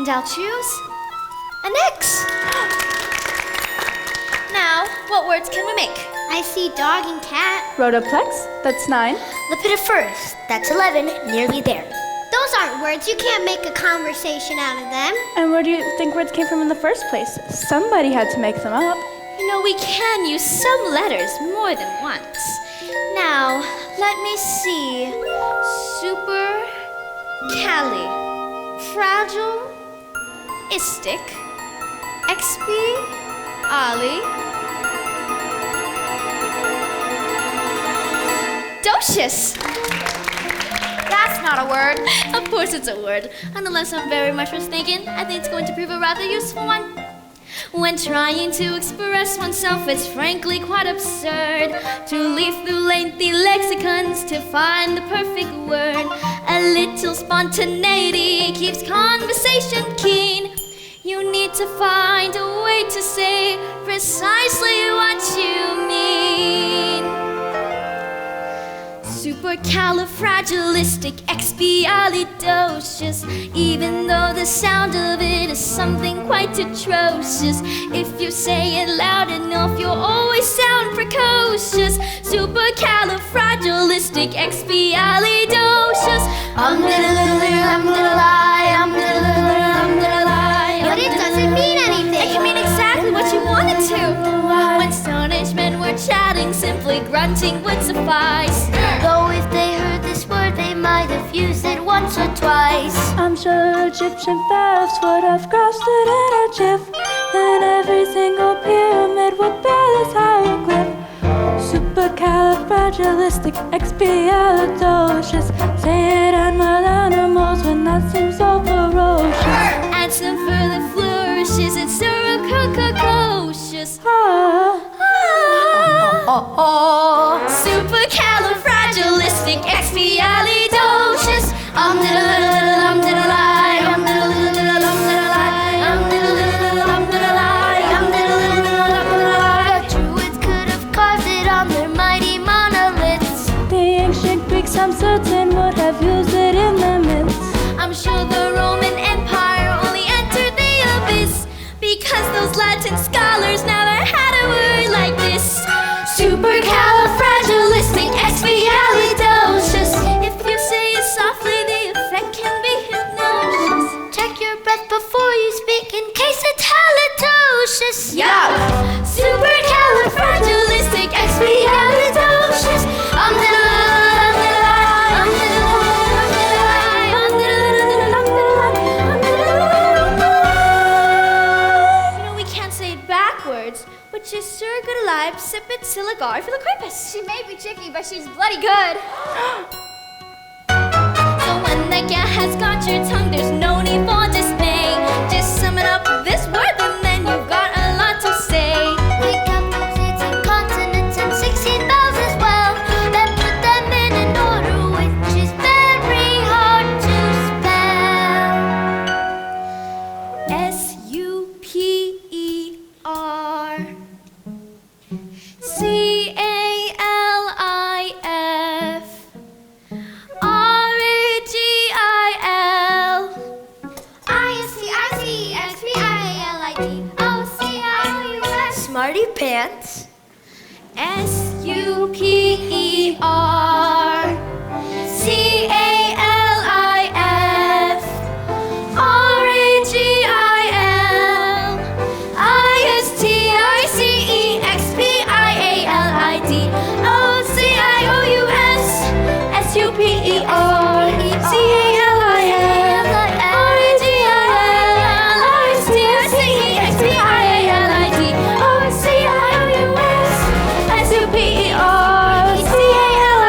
And I'll choose an X. Now, what words can we make? I see dog and cat. Rotoplex, that's 9. Lepidopterus, that's 11, nearly there. Those aren't words. You can't make a conversation out of them. And where do you think words came from in the first place? Somebody had to make them up. You know, we can use some letters more than once. Now, let me see. Super, cali, fragile, istic, expi, ali, docious. That's not a word. Of course it's a word. And unless I'm very much mistaken, I think it's going to prove a rather useful one. When trying to express oneself, it's frankly quite absurd to leaf through lengthy lexicons to find the perfect word. A little spontaneity keeps conversation keen. You need to find a way to say precisely what you mean. Supercalifragilisticexpialidocious. Even though the sound of it is something quite atrocious, if you say it loud enough, you'll always sound precocious. Supercalifragilisticexpialidocious. But it doesn't mean anything. It can mean exactly what you want it to. When astonished men were chatting, simply grunting would suffice. Though if they heard this word, they might have used it once or twice. I'm sure Egyptian pharaohs would have crossed it in a jiff, and every single pyramid would bear this hieroglyph. Supercalifragilisticexpialidocious. Say it and wild animals would not seem so ferocious. Add some further flourishes, it's surreptitious. Supercalifragilisticexpialidocious. Druids could have carved it on their mighty monoliths. The ancient Greeks, I'm certain, would have used it in their myths. I'm sure the Roman Empire only entered the abyss because those Latin scholars never had a word like this. Supercalifragilisticexpialidocious. If you say it softly, the effect can be hypnosis. Check your breath before you speak in case it's halitosis. Yuck! Supercalifragilisticexpialidocious. You know, we can't say it backwards, which is Sir Good Alive, Sippet Siligar for the Crepus. She may be tricky, but she's bloody good. So when the cat has got your tongue, there's no need for dismay. Just sum it up this word, and then you've got a lot to say. We count those 18 continents and 16 vowels as well. Then put them in an order which is very hard to spell. S-U-P-E-R C-A-L-I-F R-A-G-I-L I-S-T-I-C-X-P-I-A-L-I-D-O-C-I-O-U-S. Smarty pants. S-U-P-E-R C-A-L-I-F R-A-G-I-L I-S-T-I-C-E-X-P-I-A-L-I-D-O-C-I-O-U-S S-U-P-E-R C-A-L-I-F R-A-G-I-L I-S-T-I-C-E-X-P-I-A-L-I-D-O-C-I-O-U-S S-U-P-E-R C-A-L-I-F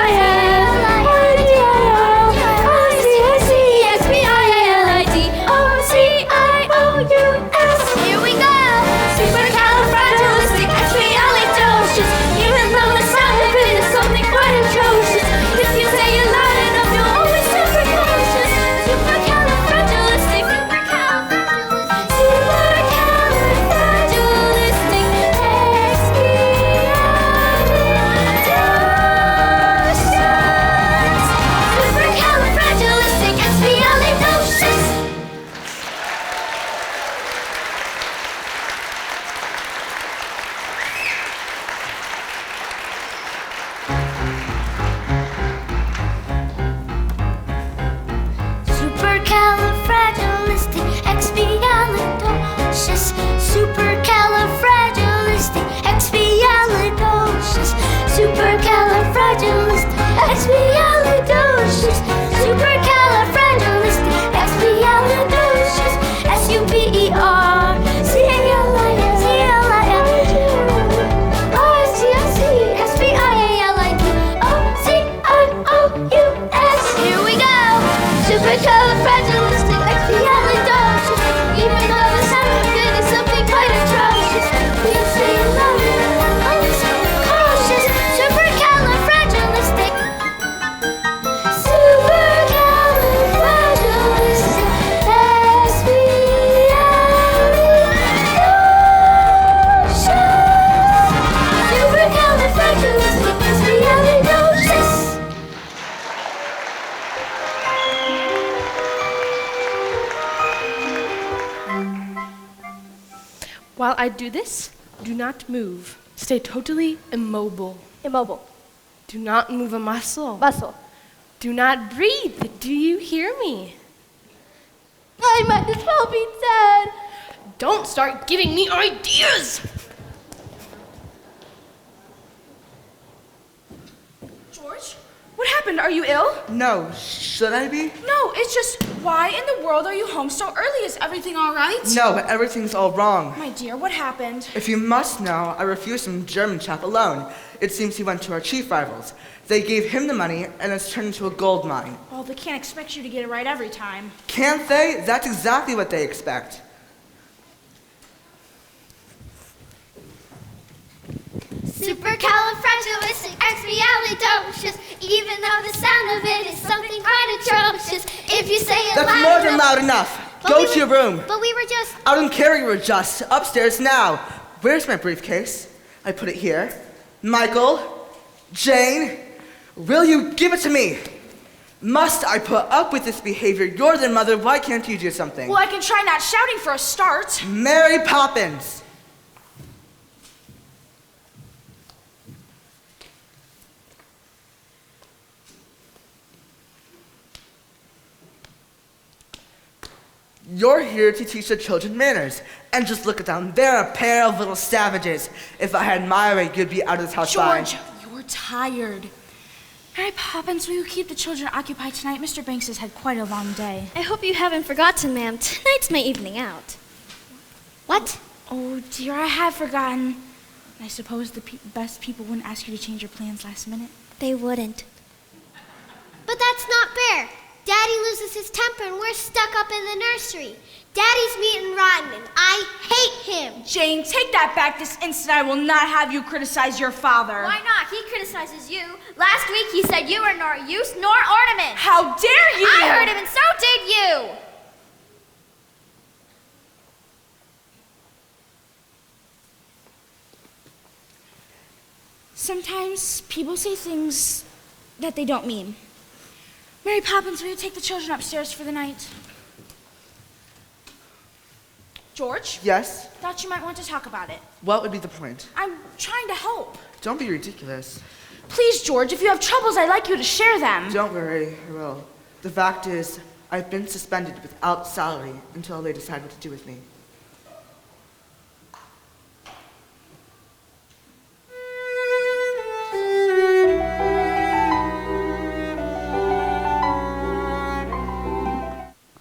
supercalifragilisticexpialidocious, supercalifragilisticexpialidocious, supercalifragilisticexpialidocious. Here we go. Supercalifragilisticexpialidocious, even though the sound of it is something quite atrocious. We'll say it louder, always cautious. Supercalifragilistic. Supercalifragilisticexpialidocious. While I do this, do not move. Stay totally immobile. Immobile. Do not move a muscle. Muscle. Do not breathe. Do you hear me? I might as well be dead. Don't start giving me ideas! George, what happened? Are you ill? No, should I be? No, it's just, why in the world are you home so early? Is everything all right? No, but everything's all wrong. My dear, what happened? If you must know, I refused some German chap a loan. It seems he went to our chief rivals. They gave him the money, and it's turned into a gold mine. Well, they can't expect you to get it right every time. Can't they? That's exactly what they expect. Supercalifragilisticexpialidocious, even though the sound of it is something quite atrocious. If you say it That's loud more than enough- loud enough. But Go we to were- your room. But we were just... I don't care you were just. Upstairs now. Where's my briefcase? I put it here. Michael, Jane, will you give it to me? Must I put up with this behavior? You're their mother. Why can't you do something? Well, I can try not shouting for a start. Mary Poppins. You're here to teach the children manners. And just look at them. They're a pair of little savages. If I had my way, you'd be out of this house by... George, you're tired. Mary Poppins, will you keep the children occupied tonight? Mr. Banks has had quite a long day. I hope you haven't forgotten, ma'am. Tonight's my evening out. What? Oh, dear, I have forgotten. I suppose the best people wouldn't ask you to change your plans last minute. They wouldn't. But that's not fair. Daddy loses his temper and we're stuck up in the nursery. Daddy's mean and rotten and I hate him. Jane, take that back this instant. I will not have you criticize your father. Why not? He criticizes you. Last week he said you were nor use nor ornament. How dare you! I heard him and so did you. Sometimes people say things that they don't mean. Mary Poppins, will you take the children upstairs for the night? George? Yes? Thought you might want to talk about it. What would be the point? I'm trying to help. Don't be ridiculous. Please, George, if you have troubles, I'd like you to share them. Don't worry, I will. The fact is, I've been suspended without salary until they decide what to do with me.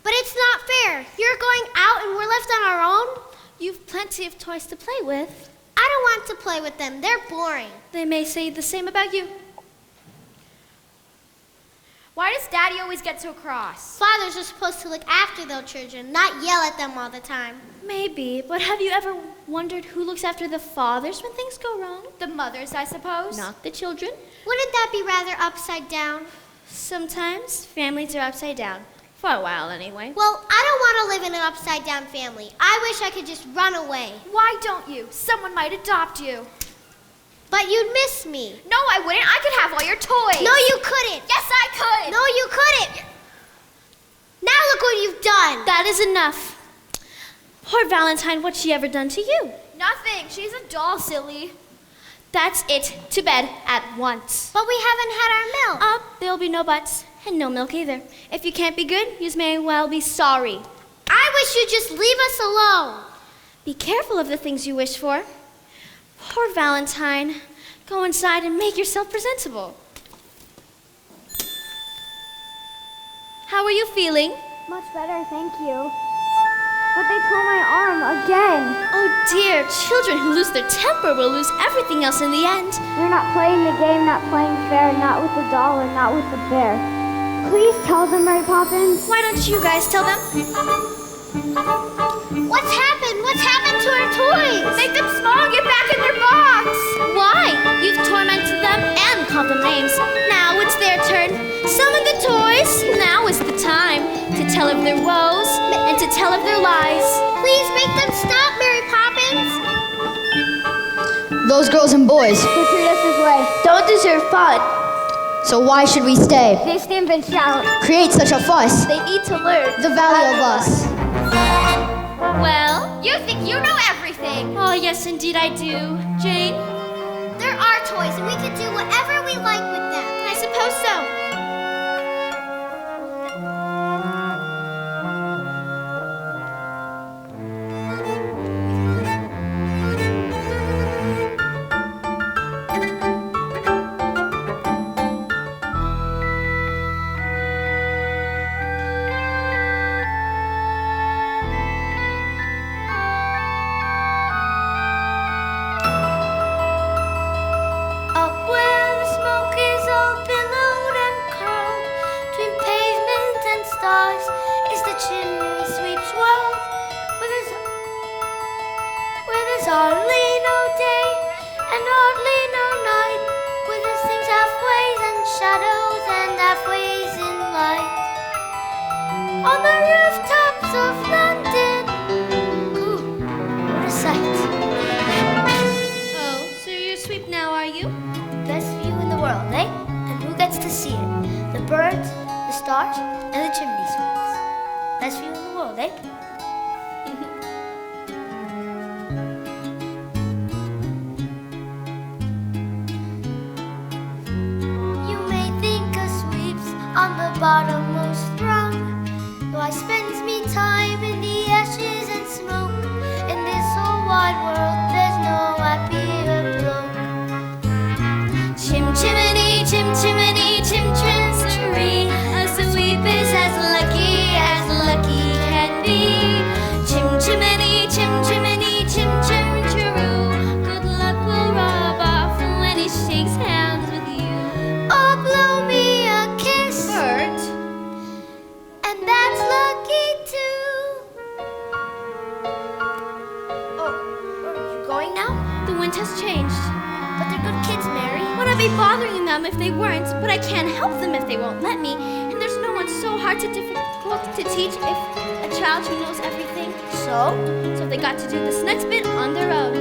But it's not fair. You're going out and we're left on our own? You've plenty of toys to play with. I don't want to play with them. They're boring. They may say the same about you. Why does Daddy always get so cross? Fathers are supposed to look after their children, not yell at them all the time. Maybe, but have you ever wondered who looks after the fathers when things go wrong? The mothers, I suppose. Not the children. Wouldn't that be rather upside down? Sometimes families are upside down. For a while, anyway. Well, I don't want to live in an upside down family. I wish I could just run away. Why don't you? Someone might adopt you. But you'd miss me. No, I wouldn't. I could have all your toys. No, you couldn't. Yes, I could. No, you couldn't. Now look what you've done. That is enough. Poor Valentine, what's she ever done to you? Nothing. She's a doll, silly. That's it. To bed at once. But we haven't had our milk. There'll be no buts. And no milk either. If you can't be good, you may well be sorry. I wish you'd just leave us alone. Be careful of the things you wish for. Poor Valentine. Go inside and make yourself presentable. How are you feeling? Much better, thank you. But they tore my arm again. Oh dear, children who lose their temper will lose everything else in the end. They're not playing the game, not playing fair, not with the doll and not with the bear. Please tell them, Mary Poppins. Why don't you guys tell them? What's happened? What's happened to our toys? Make them small and get back in their box. Why? You've tormented them and called them names. Now it's their turn. Summon the toys. Now is the time to tell of their woes and to tell of their lies. Please make them stop, Mary Poppins. Those girls and boys, Who treat us this way? Don't deserve fun. so why should we stay? They stamp and shout. Create such a fuss. They need to learn The value of us. Well, You think you know everything. oh yes, indeed I do. Jane, They're our toys, and we can do whatever we like with them. I suppose so. Up where the smoke is all billowed and curled, between pavement and stars, is the chimney sweep's world, where there's hardly no day and hardly no night, where there's things halfways and shadows and halfways in light. On the rooftops of London, ooh, what a sight! Oh, so you're a sweep now, are you? Best view in the world, eh? And who gets to see it? The birds, the stars, and the chimney sweeps. Best view in the world, eh? You may think a sweep's on the bottommost rung, though I spends me time in the ashes and smoke. In this whole wide world, there's no happier bloke. Chim chimney, chim chimney, chim chimney. A sweep is as lucky can be. Chim chimney, chim chimney, chim chim chiroo. Good luck will rub off when he shakes hands with you. Oh, blow me a kiss, Bert, and that's lucky too. Oh, are you going now? The wind has changed. But they're good kids, Mary. Would I be bothering them if they weren't? But I can't help them if they won't let me. And there's no one so hard to difficult to teach if a child who knows everything. So they got to do this next bit on their own.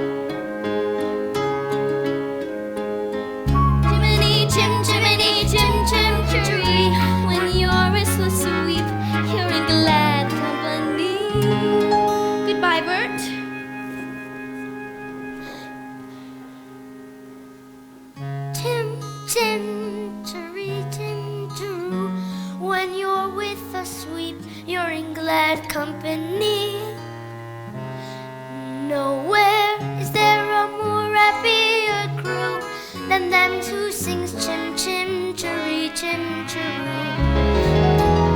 Chimney, chim, chimney, chim, chim, chiree. When you're restless sweep, you're in glad company. Goodbye, Bert. Tim, Tim, chiree, Tim, chiroo. When you're with a sweep, you're in glad company. Nowhere is there a more happier crew than them who sings chim, chim, chiree, chim, chiroo.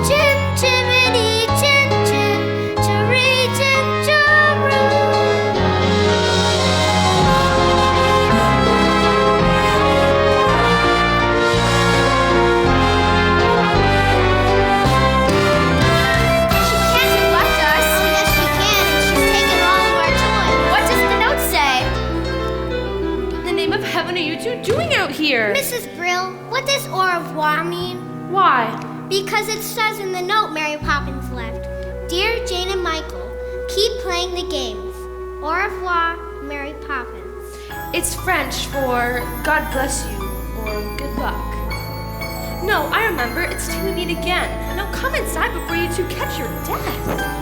Chim, chimney, chim, chim, chiree, chim, chiroo. She can't have left us. Yes, she can, and she's taken all of our toys. What does the note say? In the name of heaven, are you two doing out here? Mrs. Brill, what does au revoir mean? Why? Because it says in the note Mary Poppins left, Dear Jane and Michael, keep playing the games. Au revoir, Mary Poppins. It's French for God bless you or good luck. No, I remember. It's till we meet again. Now come inside before you two catch your death.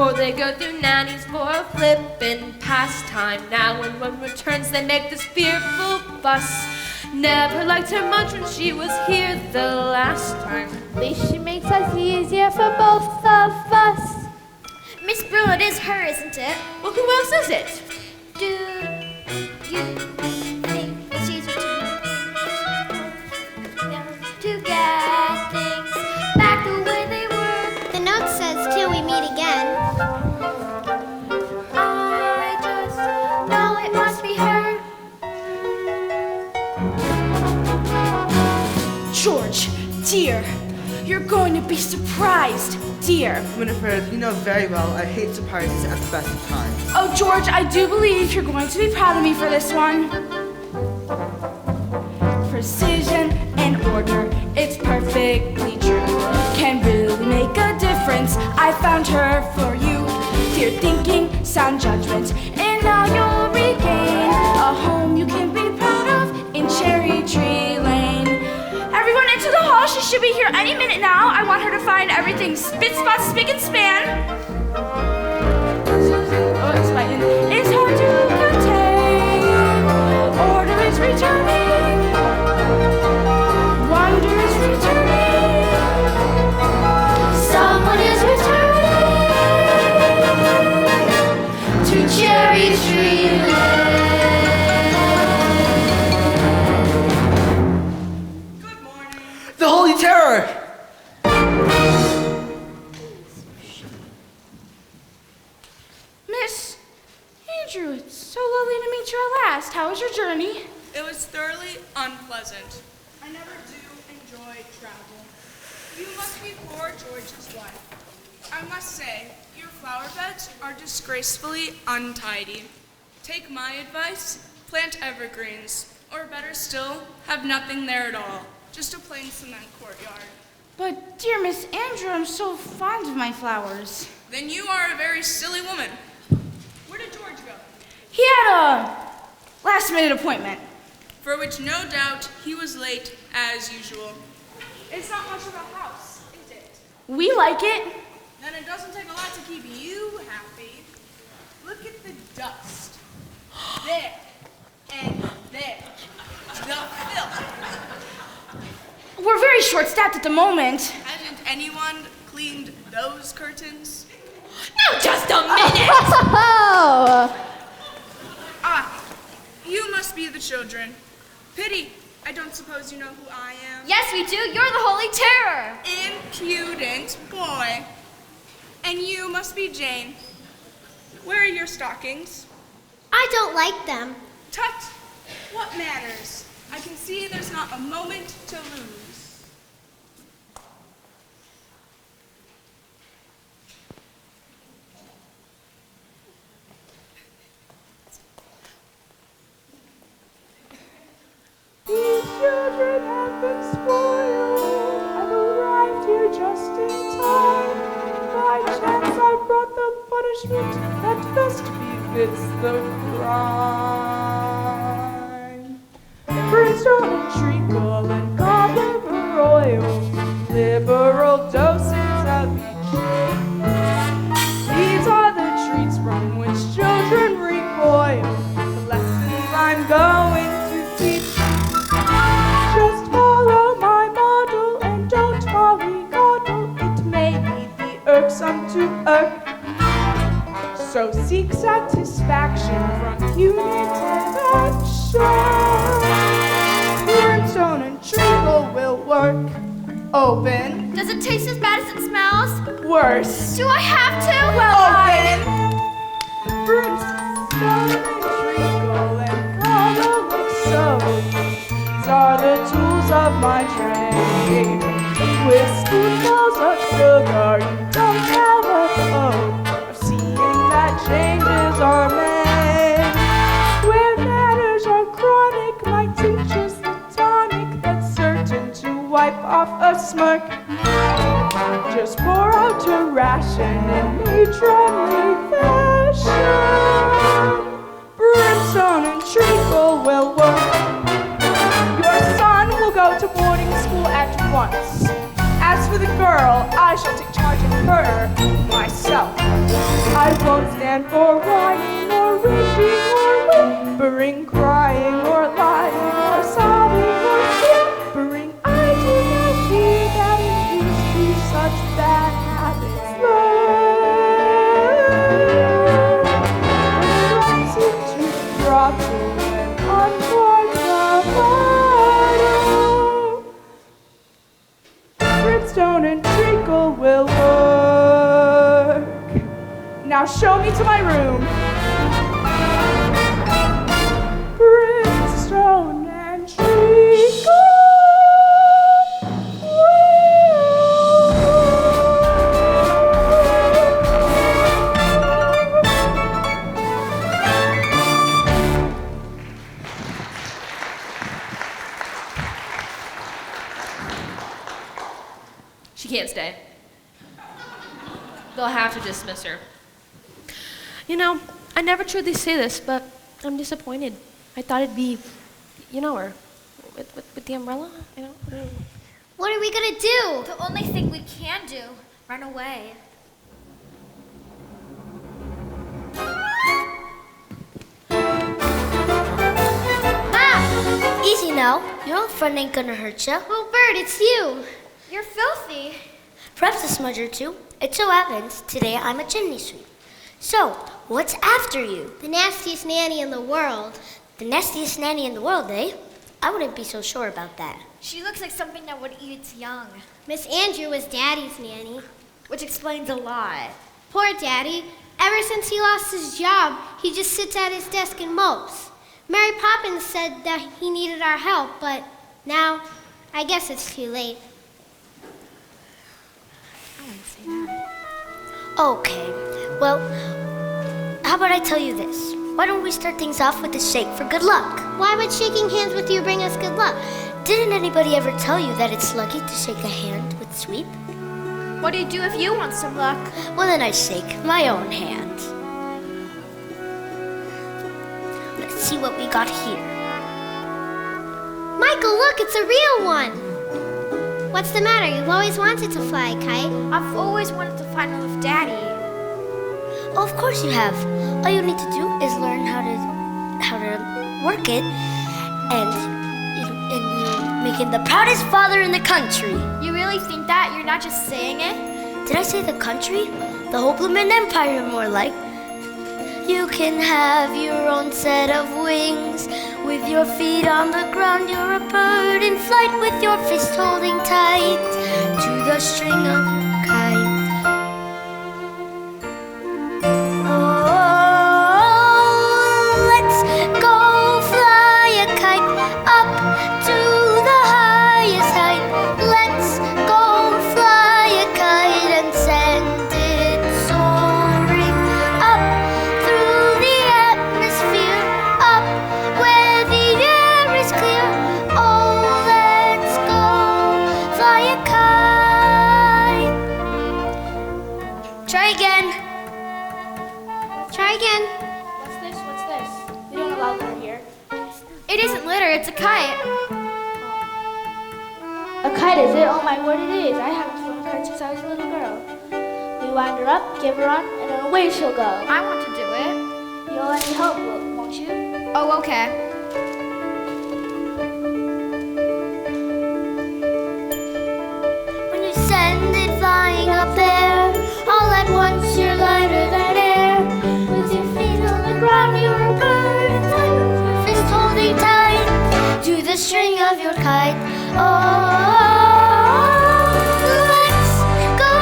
before they go through nannies for a flippin' pastime. Now when one returns they make this fearful fuss. Never liked her much when she was here the last time. At least she makes us easier for both of us. Miss Brewer, it is her, isn't it? Well, who else is it? Do you think she's returning to get things back the way they were? The note says till we meet again. I just know it must be her. George, dear, you're going to be surprised, dear. Winifred, you know very well I hate surprises at the best of times. Oh, George, I do believe you're going to be proud of me for this one. Precision and order, it's perfectly true. Can really make a difference. I found her for you. Clear thinking, sound judgment, and now you'll regain a home you can be proud of in Cherry Tree Lane. Everyone into the hall. She should be here any minute now. I want her to find everything spit, spot, spick, and span. Oh, it's fighting. It's hard to contain. Order is returning. Wonder is returning. Someone is returning to Cherry Tree Lane. The Holy Terror! Miss Andrew, it's so lovely to meet you at last. How was your journey? It was thoroughly unpleasant. I never do enjoy travel. You must be poor George's wife. I must say, your flower beds are disgracefully untidy. Take my advice, plant evergreens, or better still, have nothing there at all. Just a plain cement courtyard. But, dear Miss Andrew, I'm so fond of my flowers. Then you are a very silly woman. Where did George go? He had a last-minute appointment. For which no doubt he was late as usual. It's not much of a house, is it? We like it. Then it doesn't take a lot to keep you happy. Look at the dust. There. And there. The filth. We're very short-staffed at the moment. Hasn't anyone cleaned those curtains? Now just a minute! Ah, you must be the children. Pity, I don't suppose you know who I am. Yes, we do. You're the Holy Terror. Impudent boy. And you must be Jane. Where are your stockings? I don't like them. Tut! What matters? I can see there's not a moment to lose. These children have been spoiled. I've arrived here just in time. By chance I brought the punishment that best befits the crime. Brimstone, treacle, and copper oil, liberal doses of each. These are the treats from which children recoil. The lessons I'm going to teach. Just follow my model and don't mollycoddle. It may be the irksome to irk. So seek satisfaction from punitive action. Brimstone and treacle will work. Open. Does it taste as bad as it smells? Worse. Do I have to? Open. Brimstone and treacle and color so. These are the tools of my trade. With spoonfuls of sugar, you don't have a hope of seeing that changes are made. Where matters are chronic, my tincture's the tonic that's certain to wipe off a smirk. Just pour out a ration in matronly fashion. Brimstone and treacle will work. Your son will go to boarding school at once. As for the girl, I shall take charge of her myself. I won't stand for whining or weeping or whimpering, crying or lying or sobbing or simpering. I do not fear that induce me such bad habits learn. To dropping and unborn brimstone and treacle will work. Now show me to my room. Brimstone and treacle. She can't stay. They'll have to dismiss her. You know, I never truly say this, but I'm disappointed. I thought it'd be, you know her, with the umbrella. You know. What are we gonna do? The only thing we can do, run away. Ah! Easy now. Your old friend ain't gonna hurt ya. Oh, Bird, it's you. You're filthy. Perhaps a smudge or two. It so happens today I'm a chimney sweep. So, what's after you? The nastiest nanny in the world. The nastiest nanny in the world, eh? I wouldn't be so sure about that. She looks like something that would eat its young, Miss Andrew was Daddy's nanny. which explains a lot. Poor Daddy. Ever since he lost his job, he just sits at his desk and mopes. Mary Poppins said that he needed our help, but now I guess it's too late. Okay, well, how about I tell you this? Why don't we start things off with a shake for good luck? Why would shaking hands with you bring us good luck? Didn't anybody ever tell you that it's lucky to shake a hand with Sweep? What do you do if you want some luck? Well, then I shake my own hand. Let's see what we got here. Michael, look, it's a real one. What's the matter? You've always wanted to fly a kite. I've always wanted to find out with Daddy. Oh, of course you have. All you need to do is learn how to work it, and you'll make it the proudest father in the country. You really think that? You're not just saying it? Did I say the country? The whole bloomin' empire, more like. You can have your own set of wings. With your feet on the ground, you're a bird in flight with your fist holding tight to the string of your kite. Oh, let's go fly a kite up to the highest height. Let's go fly a kite and send it soaring up through the atmosphere, up where the air is clear. Oh, let's go fly a kite. Try again. Try again. What's this? We don't allow litter here. It isn't litter, it's a kite. A kite, is it? Oh my word, it is. I haven't flown a kite since I was a little girl. We wind her up, give her on, and then away she'll go. I want to do it. You'll let me help, won't you? Oh, okay. When you send it flying up there, all at once you're lighter than air. With your feet on the ground, you're a bird, and your fist holding tight to the string of your kite. Oh, let's go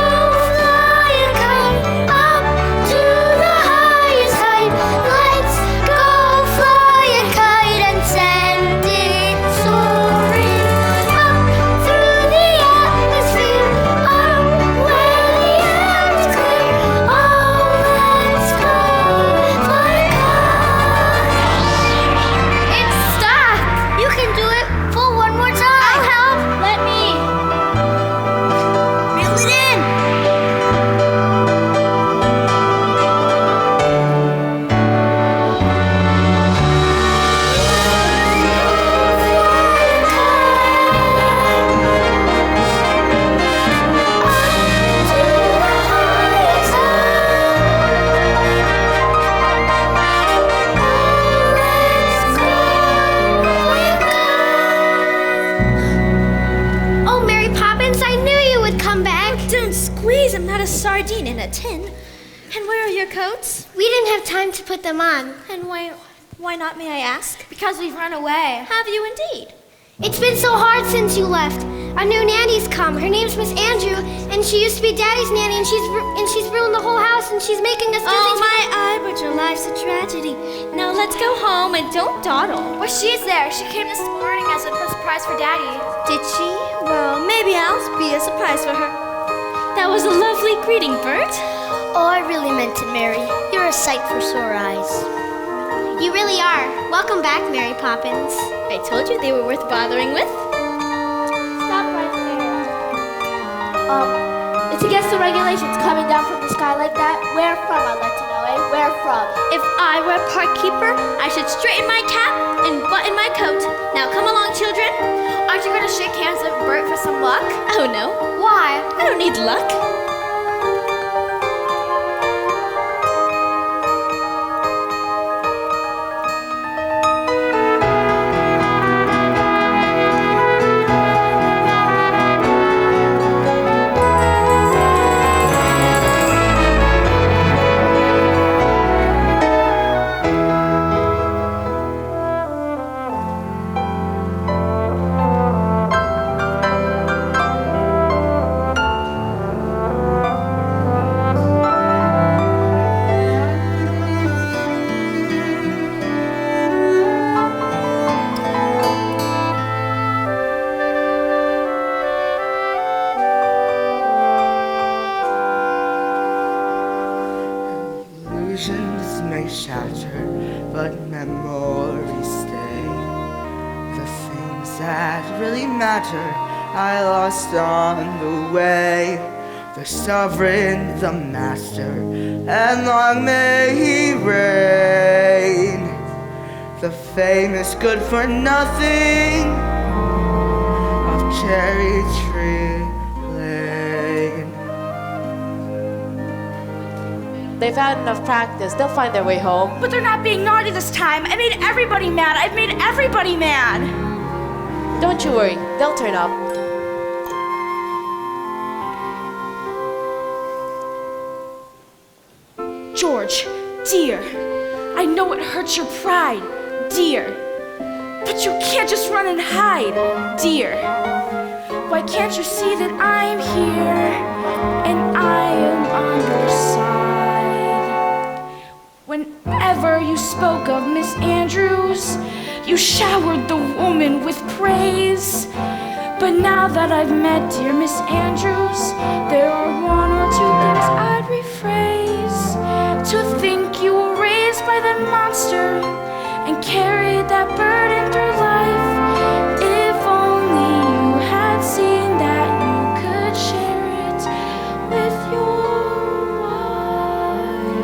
fly a kite up to the highest height. Let's go fly a kite and send it soaring up through the atmosphere, up where the air is clear. Oh, let's go fly a kite. It's stuck. You can do it. Pull one more time. I'll help. Let me. sardine in a tin. And where are your coats? We didn't have time to put them on. And why not, may I ask? Because we've run away. Have you indeed? It's been so hard since you left. Our new nanny's come. Her name's Miss Andrew, and she used to be Daddy's nanny, and she's ruined the whole house, and she's making us do Oh, things. my eye, but your life's a tragedy. Now let's go home and don't dawdle. Well, she's there. She came this morning as a surprise for Daddy. Did she? Well, maybe I'll be a surprise for her. That was a lovely greeting, Bert. Oh, I really meant it, Mary. You're a sight for sore eyes. You really are. Welcome back, Mary Poppins. I told you they were worth bothering with. Stop right there. It's against the regulations coming down from the sky like that. Where from, I'd like to know, eh? Where from? If I were a park keeper, I should straighten my cap and button my coat. Now come along, children. Aren't you going to shake hands with Bert for some luck? Oh, no. Why? I don't need luck. Illusions may shatter, but memories stay. The things that really matter, I lost on the way. The sovereign, the master, and long may he reign. The famous good for nothing of Cherry Tree Lane. They've had enough practice. They'll find their way home. But they're not being naughty this time. I made everybody mad. I've made everybody mad. Don't you worry. They'll turn up. George, dear, I know it hurts your pride, dear. But you can't just run and hide, dear. Why can't you see that I'm here and I am on your side? Whenever you spoke of Miss Andrews, you showered the woman with praise. But now that I've met dear Miss Andrews, there are one or two things I'd rephrase. To think you were raised by that monster and carried that burden through life. If only you had seen that you could share it with your wife.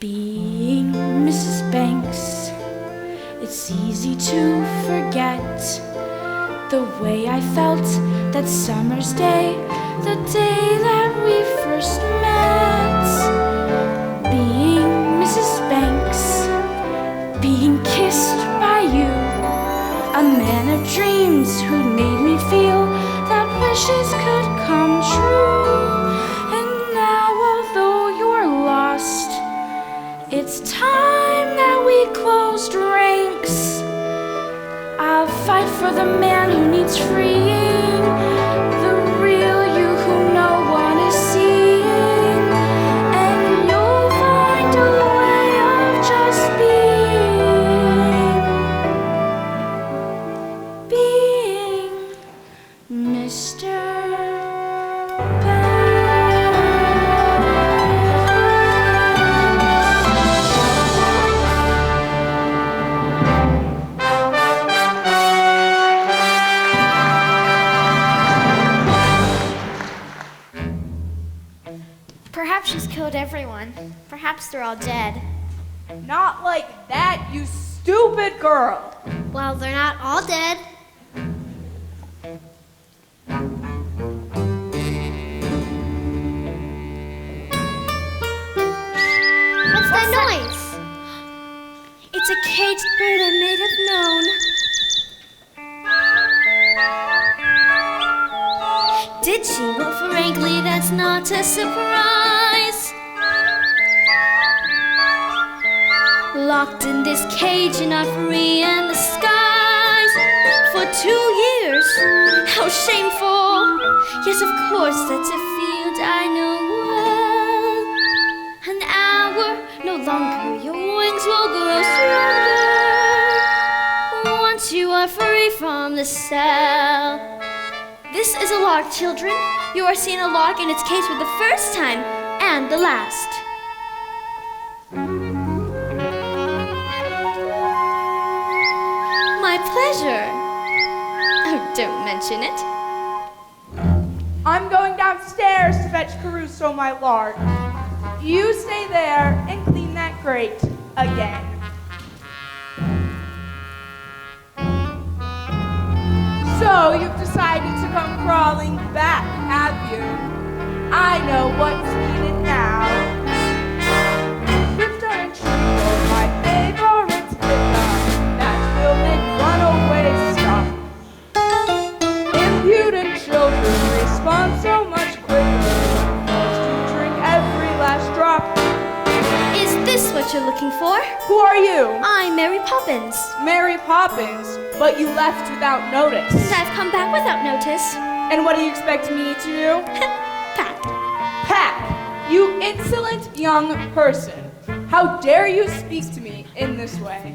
Being Mrs. Banks, it's easy to forget the way I felt that summer's day, the day that we first met. Being Mrs. Banks, being kissed by you, a man of dreams who'd made me feel that wishes could come true. And now, although you're lost, it's time that we closed ranks. I'll fight for the man who needs freeing, the real you who no one is seeing, and you'll find a way of just being Mr. Perhaps she's killed everyone. Perhaps they're all dead. Not like that, you stupid girl. Well, they're not all dead. What's that noise? It's a caged bird I may have known. did she? Well, frankly, that's not a surprise. Locked in this cage and not free in the skies for 2 years. How shameful. Yes, of course, that's a field I know well. An hour, no longer, your wings will grow stronger once you are free from the cell. This is a lark, children. You are seeing a lark in its cage for the first time and the last. My pleasure. Oh, don't mention it. I'm going downstairs to fetch Caruso, my lark. You stay there and clean that grate again. So you've decided to come crawling back, have you? I know what's needed now. Brimstone and treacle, my favorite flicker, that will make runaways stop. Impudent children respond so much quicker, forced to drink every last drop. Is this what you're looking for? Who are you? I'm Mary Poppins. Mary Poppins, but you left without notice. And I've come back without notice. And what do you expect me to do? Pat. Pat, you insolent young person. How dare you speak to me in this way?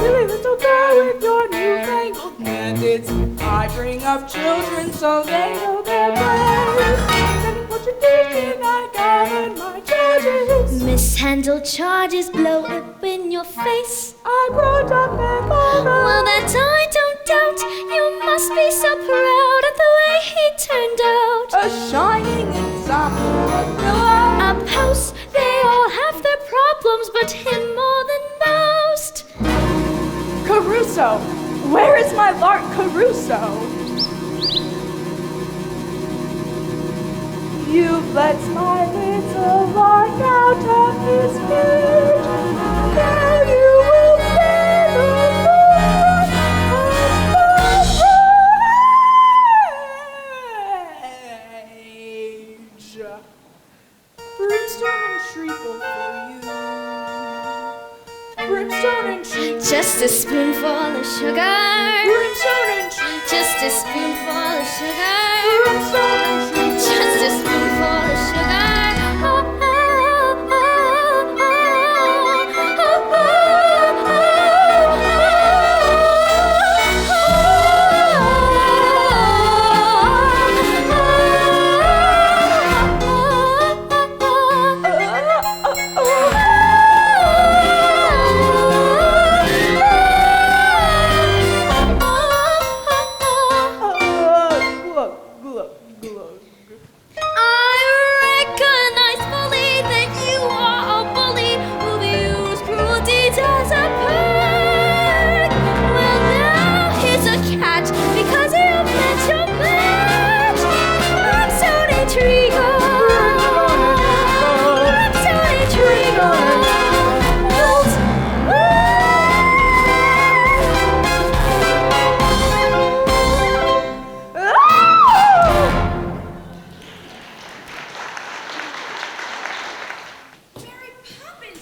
Silly little girl with your newfangled methods. I bring up children so they know their place. Studying Portuguese, I gather my charges. Mishandled charges blow up in your face. I brought up their father. Well, that I don't doubt. You must be so proud of the way he turned out. A shining example of pillar. A post, they all have their problems, but him more than most. Caruso! Where is my lark Caruso? You've let my little lark out of his cage. Now you will pay the price. Brimstone and treacle for you. Brimstone and treacle. Just a spoonful of sugar. Brimstone and treacle. Just a spoonful of sugar. Brimstone and treacle. Just a spoonful of sugar. Oh, oh, oh, oh, oh,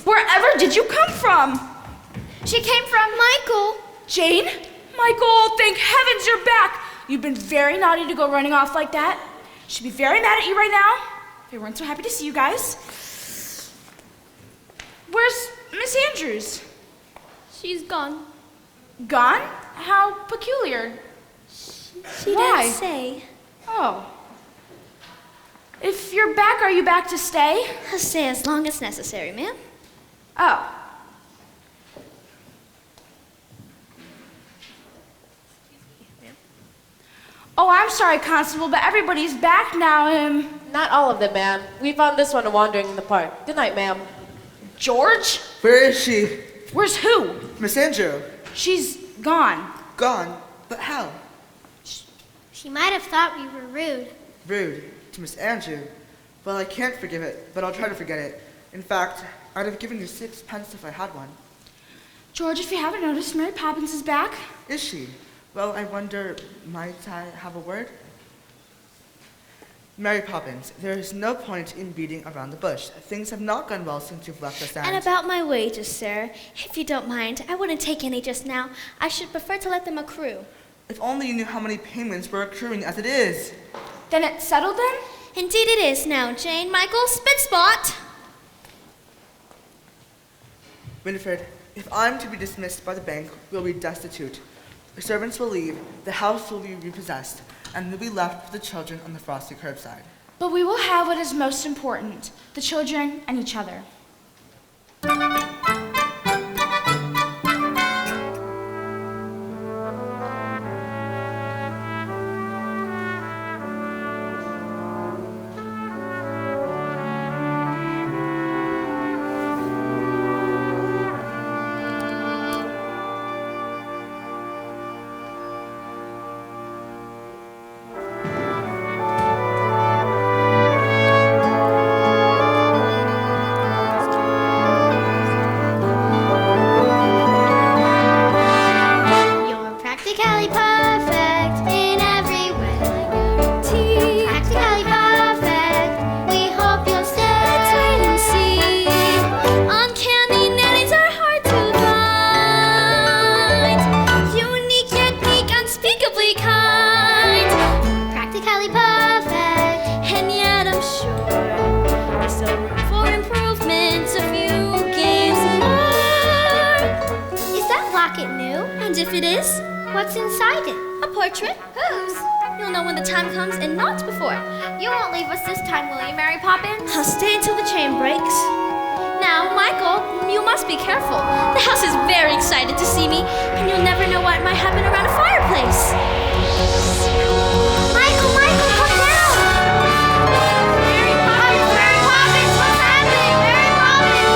Wherever did you come from? She came from Michael. Jane? Michael, thank heavens you're back. You've been very naughty to go running off like that. She'd be very mad at you right now. They weren't so happy to see you guys. Where's Miss Andrews? She's gone. Gone? How peculiar. She Why? didn't say. Oh. If you're back, are you back to stay? I'll stay as long as necessary, ma'am. Oh. Oh, I'm sorry, Constable, but everybody's back now. Not all of them, ma'am. We found this one wandering in the park. Good night, ma'am. George? Where is she? Where's who? Miss Andrew. She's gone. Gone? But how? She might have thought we were rude. Rude to Miss Andrew. Well, I can't forgive it, but I'll try to forget it. In fact, I'd have given you 6 pence if I had one. George, if you haven't noticed, Mary Poppins is back. Is she? Well, I wonder, might I have a word? Mary Poppins, there is no point in beating around the bush. Things have not gone well since you've left us, And about my wages, sir, if you don't mind, I wouldn't take any just now. I should prefer to let them accrue. If only you knew how many payments were accruing as it is. Then it's settled then? Indeed it is. Now, Jane, Michael, Spitspot! Winifred, if I'm to be dismissed by the bank, we'll be destitute. The servants will leave, the house will be repossessed, and we'll be left with the children on the frosty curbside. But we will have what is most important, the children and each other. What's inside it? A portrait. Whose? You'll know when the time comes and not before. You won't leave us this time, will you, Mary Poppins? I'll stay until the chain breaks. Now, Michael, you must be careful. The house is very excited to see me, and you'll never know what might happen around a fireplace. Michael, come down! Mary Poppins, what's happening? Mary Poppins!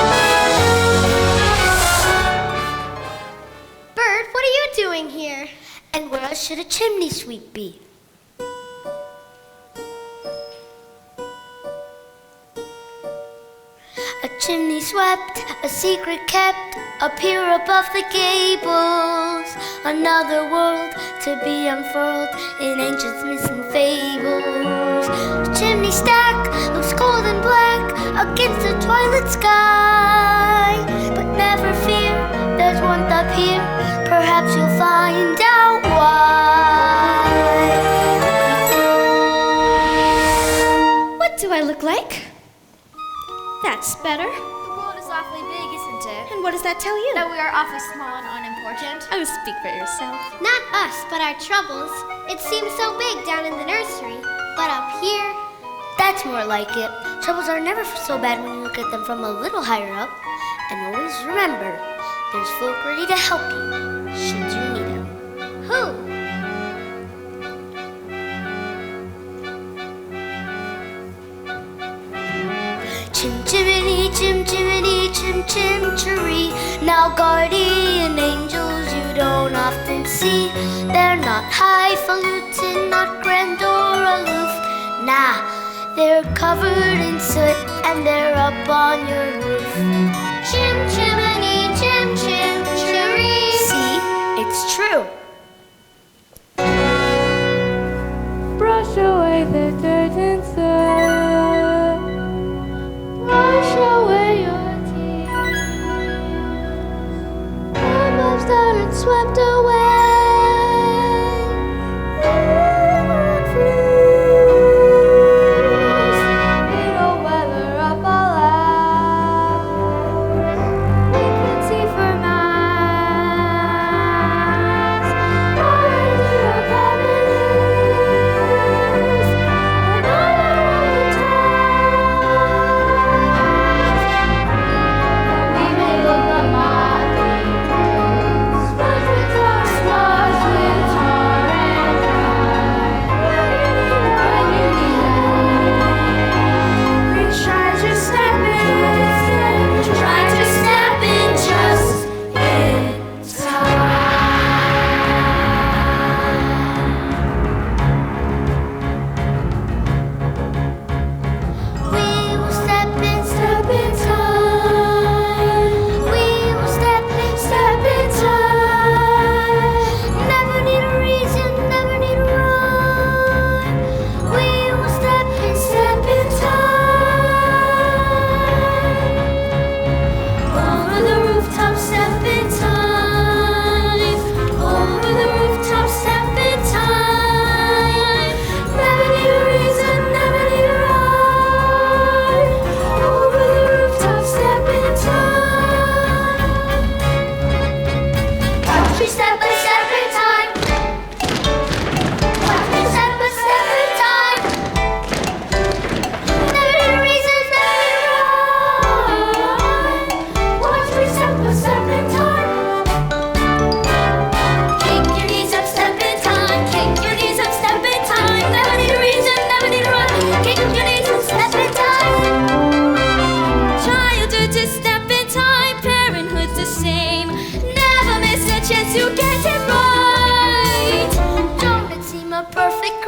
Bird, what are you doing here? And where else should a chimney sweep be? A chimney swept, a secret kept, up here above the gables. Another world to be unfurled in ancient myths and fables. The chimney stack looks cold and black against the twilight sky. But never fear, there's warmth up here. Perhaps you'll find out why. What do I look like? That's better. The world is awfully big, isn't it? And what does that tell you? That we are awfully small and unimportant. Oh, speak for yourself. Not us, but our troubles. It seems so big down in the nursery. But up here, that's more like it. Troubles are never so bad when you look at them from a little higher up. And always remember, there's folk ready to help you, should you need them. Who? Chim chimney, chim chimney, chim chim chiree. Now guardian angels you don't often see. They're not highfalutin, not grand or aloof. Nah, they're covered in soot and they're up on your roof. Chim chimney, chim chim chiree. See, it's true. Brush away the dirt and soot. Wash away your tears. Almost out and swept away. River freeze. It'll weather up all hours.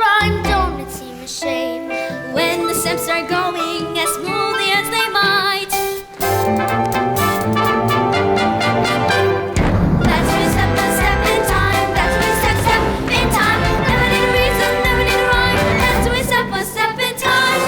rhyme. Don't it seem a shame when the steps are going as smoothly as they might? That's when we step a step in time. That's when we step in time. Never need a reason, never need a rhyme. That's when we step a step in time.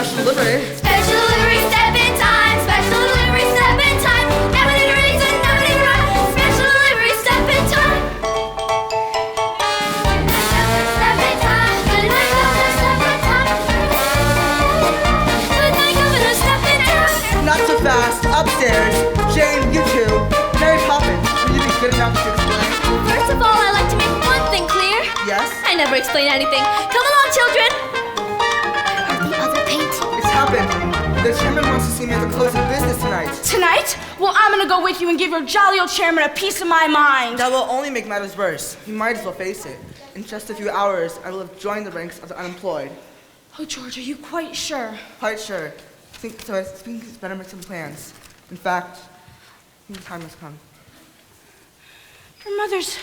special delivery. Special delivery, step in time. Special delivery, step in time. Never need a reason, never need a rhyme. Special delivery, step in time. Step in time. Good night, governor, step in time. Good night, governor, step in time. Not so fast. Upstairs. Jane, you two. Mary Poppins, will you be good enough to explain? First of all, I'd like to make one thing clear. Yes? I never explain anything. Come along, children. The other paintings. It's happened. The chairman wants to see me at the close of business tonight. Tonight? Well, I'm gonna go with you and give your jolly old chairman a piece of my mind. That will only make matters worse. You might as well face it. In just a few hours, I will have joined the ranks of the unemployed. Oh, George, are you quite sure? Quite sure. I think it's better make some plans. In fact, I think the time has come. Your mother's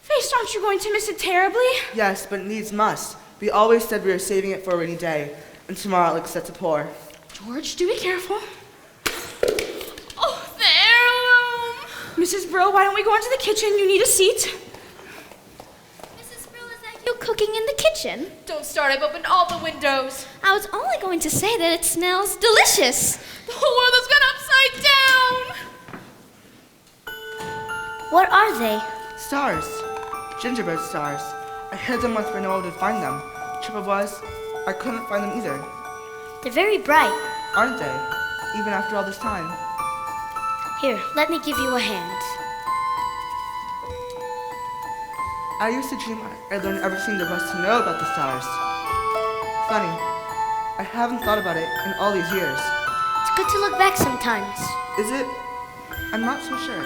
face, aren't you going to miss it terribly? Yes, but needs must. We always said we were saving it for a rainy day, and tomorrow it looks set to pour. George, do be careful. Oh, the heirloom. Mrs. Brill, why don't we go into the kitchen? You need a seat. Mrs. Brill, is that you cooking in the kitchen? Don't start. I've opened all the windows. I was only going to say that it smells delicious. The whole world has gone upside down. What are they? Stars. Gingerbread stars. I hid them once where no one would find them. Trouble was, I couldn't find them either. They're very bright. Aren't they? Even after all this time. Here, let me give you a hand. I used to dream I learned everything there was to know about the stars. Funny, I haven't thought about it in all these years. It's good to look back sometimes. Is it? I'm not so sure.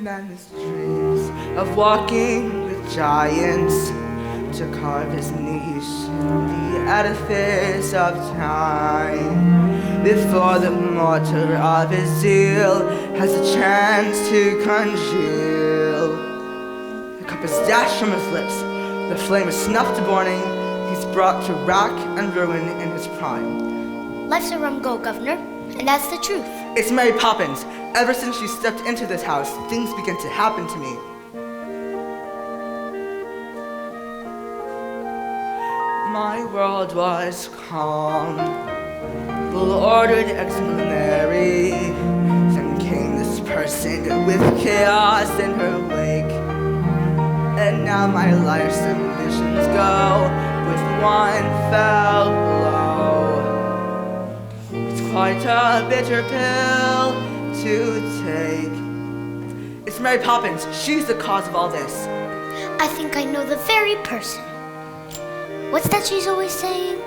Man's dreams of walking with giants to carve his niche in the edifice of time before the mortar of his zeal has a chance to congeal. The cup is dashed from his lips, the flame is snuffed to burning, he's brought to rack and ruin in his prime. Life's a rum go, Governor, and that's the truth. It's Mary Poppins. Ever since she stepped into this house, things began to happen to me. My world was calm, well-ordered, exemplary. Then came this person with chaos in her wake. And now my life's ambitions go with one fell blow. It's quite a bitter pill to take. It's Mary Poppins. She's the cause of all this. I think I know the very person. What's that she's always saying?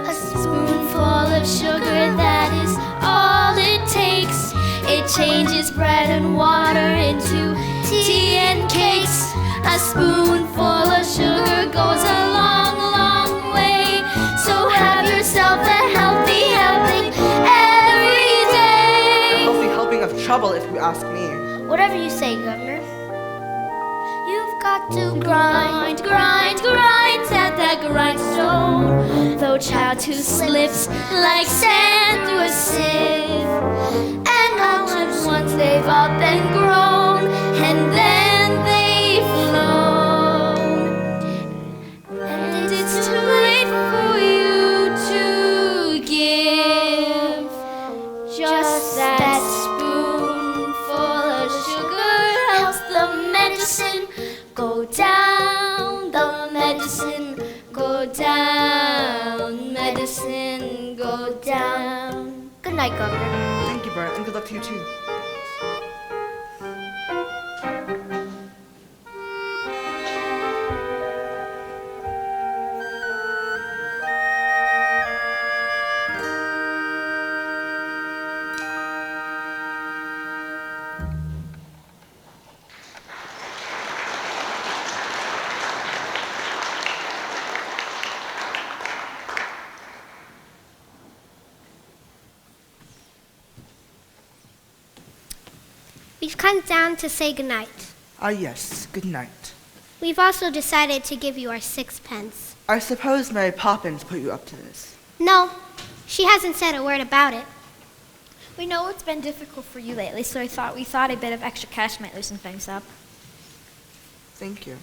A spoonful of sugar, that is all it takes. It changes bread and water into tea and cakes. A spoonful of sugar goes a long, long way. So have yourself a healthy helping every day. A healthy helping of trouble, if you ask me. Whatever you say, Governor. You've got to grind, grind, grind at that grindstone. Though child who slips like sand through a sieve. And not just once they've up and grown, and then they've flown. And it's too late for you to give just that spoonful of sugar helps the medicine go down, the medicine go down, medicine go down. Good night, Governor. Thank you, Bert, and good luck to you too. We've come down to say goodnight. Ah, yes, good night. We've also decided to give you our 6 pence. I suppose Mary Poppins put you up to this. No, she hasn't said a word about it. We know it's been difficult for you lately, so we thought a bit of extra cash might loosen things up. Thank you.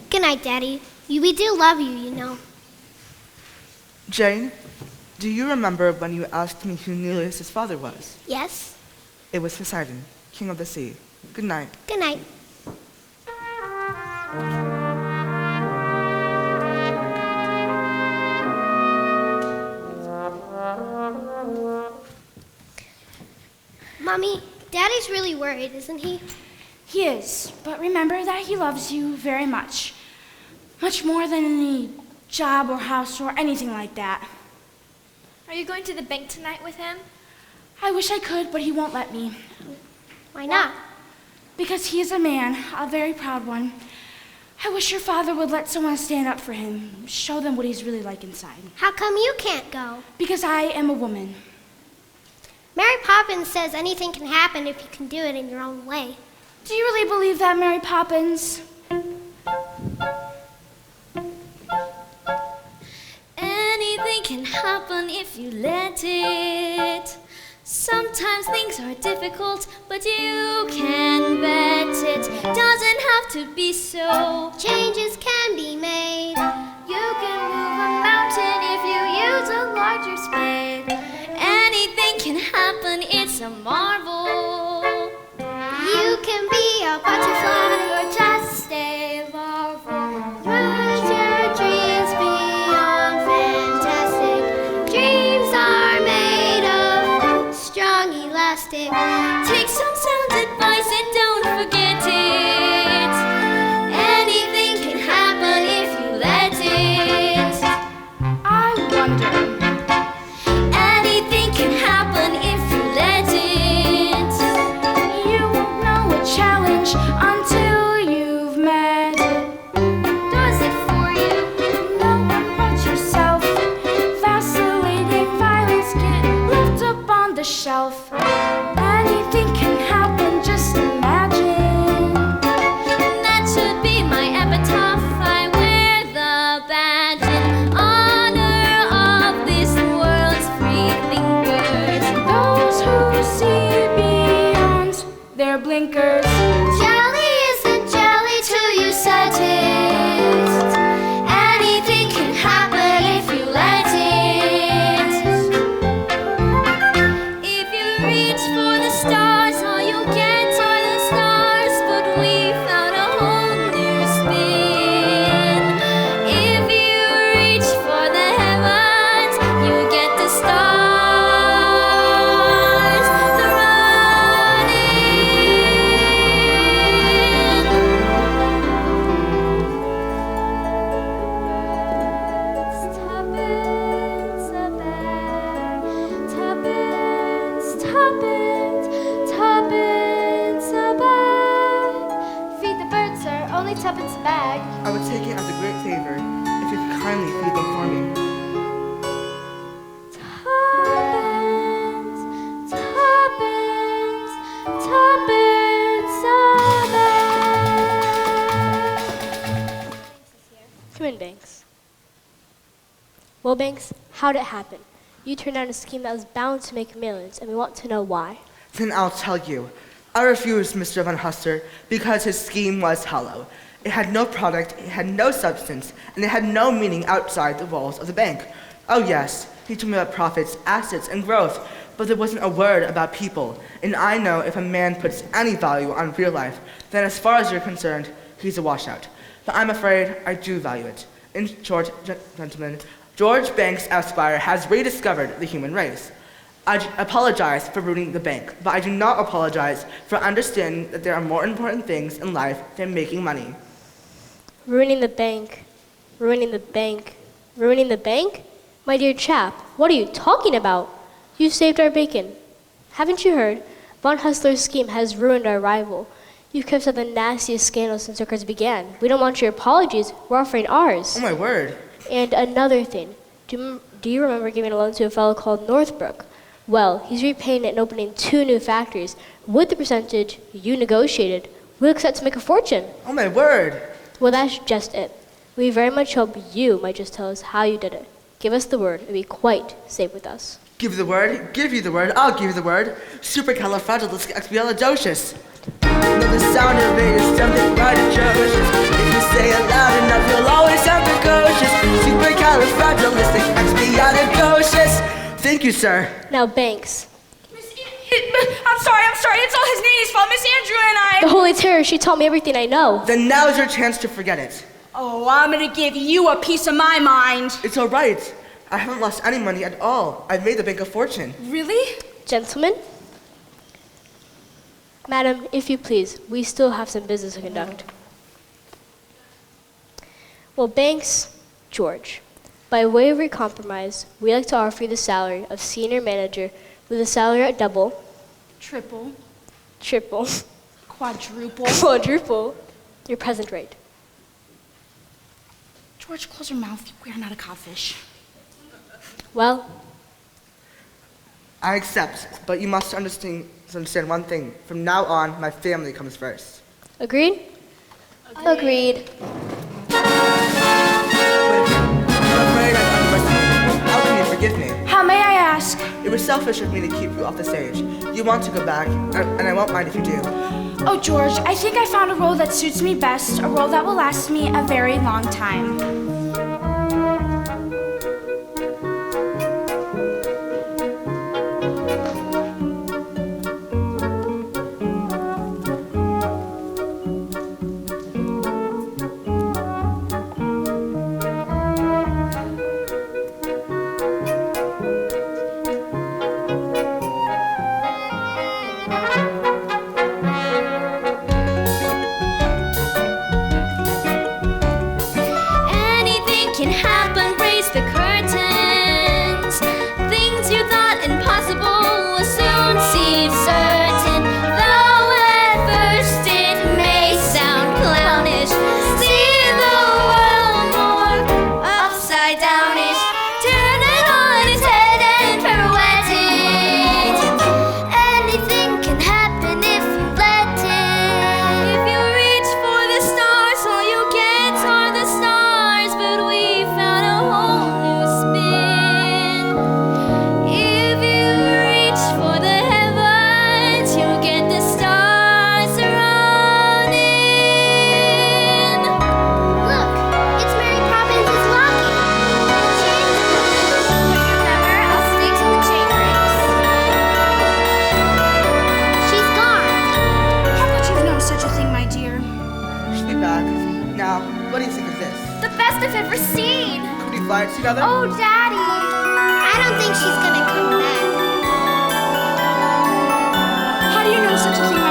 Good night, Daddy. We do love you, you know. Jane, do you remember when you asked me who Neleus's father was? Yes? It was Poseidon, king of the sea. Good night. Good night. Mommy, Daddy's really worried, isn't he? He is, but remember that he loves you very much. Much more than any job or house or anything like that. Are you going to the bank tonight with him? I wish I could, but he won't let me. Why not? Because he is a man, a very proud one. I wish your father would let someone stand up for him, show them what he's really like inside. How come you can't go? Because I am a woman. Mary Poppins says anything can happen if you can do it in your own way. Do you really believe that, Mary Poppins? Anything can happen if you let it. Sometimes things are difficult, but you can bet it doesn't have to be so. Changes can be made. You can move a mountain if you use a larger spade. Anything can happen, it's a marvel. You can be a butterfly or just a larva. Rush your dreams beyond fantastic. Dreams are made of strong elastic. Take some sound advice and don't forget it. Anything can happen if you let it. I wonder. Anything can happen if you let it. You won't know a challenge until you've met it. Does it for you? No one but yourself. Vacillating violence get left up on the shelf. Anything can happen, just imagine. That should be my epitaph. I wear the badge in honor of this world's free thinkers. Those who see beyond their blinkers. Jelly isn't jelly till you set it. Anything can happen if you let it. If you reach for the stars, all you'll get are the stars. But we found a whole new spin. If you reach for the heavens, you get the stars. The Tuppence a bag. Feed the birds, sir. Only tuppence a bag. I would take it as a great favor if you could kindly feed them for me. Tuppence, tuppence, tuppence a bag. Come in, Banks. Well, Banks, how'd it happen? You turned down a scheme that was bound to make millions, and we want to know why. Then I'll tell you. I refused Mr. Van Huster because his scheme was hollow. It had no product, it had no substance, and it had no meaning outside the walls of the bank. Oh yes, he told me about profits, assets, and growth, but there wasn't a word about people. And I know if a man puts any value on real life, then as far as you're concerned, he's a washout. But I'm afraid I do value it. In short, gentlemen, George Banks Esquire has rediscovered the human race. I apologize for ruining the bank, but I do not apologize for understanding that there are more important things in life than making money. Ruining the bank. Ruining the bank. Ruining the bank? My dear chap, what are you talking about? You saved our bacon. Haven't you heard? Von Hustler's scheme has ruined our rival. You've kept up the nastiest scandal since records began. We don't want your apologies. We're offering ours. Oh my word. And another thing. Do you remember giving a loan to a fellow called Northbrook? Well, he's repaying it and opening 2 new factories, With the percentage you negotiated, we'll accept to make a fortune. Oh my word. Well, that's just it. We very much hope you might just tell us how you did it. Give us the word. It'll be quite safe with us. Give the word, give you the word, I'll give you the word. Supercalifragilisticexpialidocious. Know the sound of it is something right atrocious. If you say it loud enough, you'll always sound precocious. Supercalifragilisticexpialidocious. Thank you, sir. Now, Banks. I'm sorry. It's all his Nanny's fault. Miss Andrew and I... The Holy Terror, she taught me everything I know. Then now's your chance to forget it. Oh, I'm gonna give you a piece of my mind. It's all right. I haven't lost any money at all. I've made the bank a fortune. Really? Gentlemen? Madam, if you please, we still have some business to conduct. Well, Banks, George, by way of compromise, we'd like to offer you the salary of senior manager with a salary at double, Triple, quadruple your present rate. George, close your mouth. We are not a codfish. Well, I accept, but you must understand one thing. From now on, my family comes first. agreed? Agreed. I'm afraid I've unlistened. How can you forgive me? How may I ask? It was selfish of me to keep you off the stage. You want to go back, and I won't mind if you do. Oh, George, I think I found a role that suits me best, a role that will last me a very long time. Together? Oh, Daddy! I don't think she's gonna come back. How do you know such a thing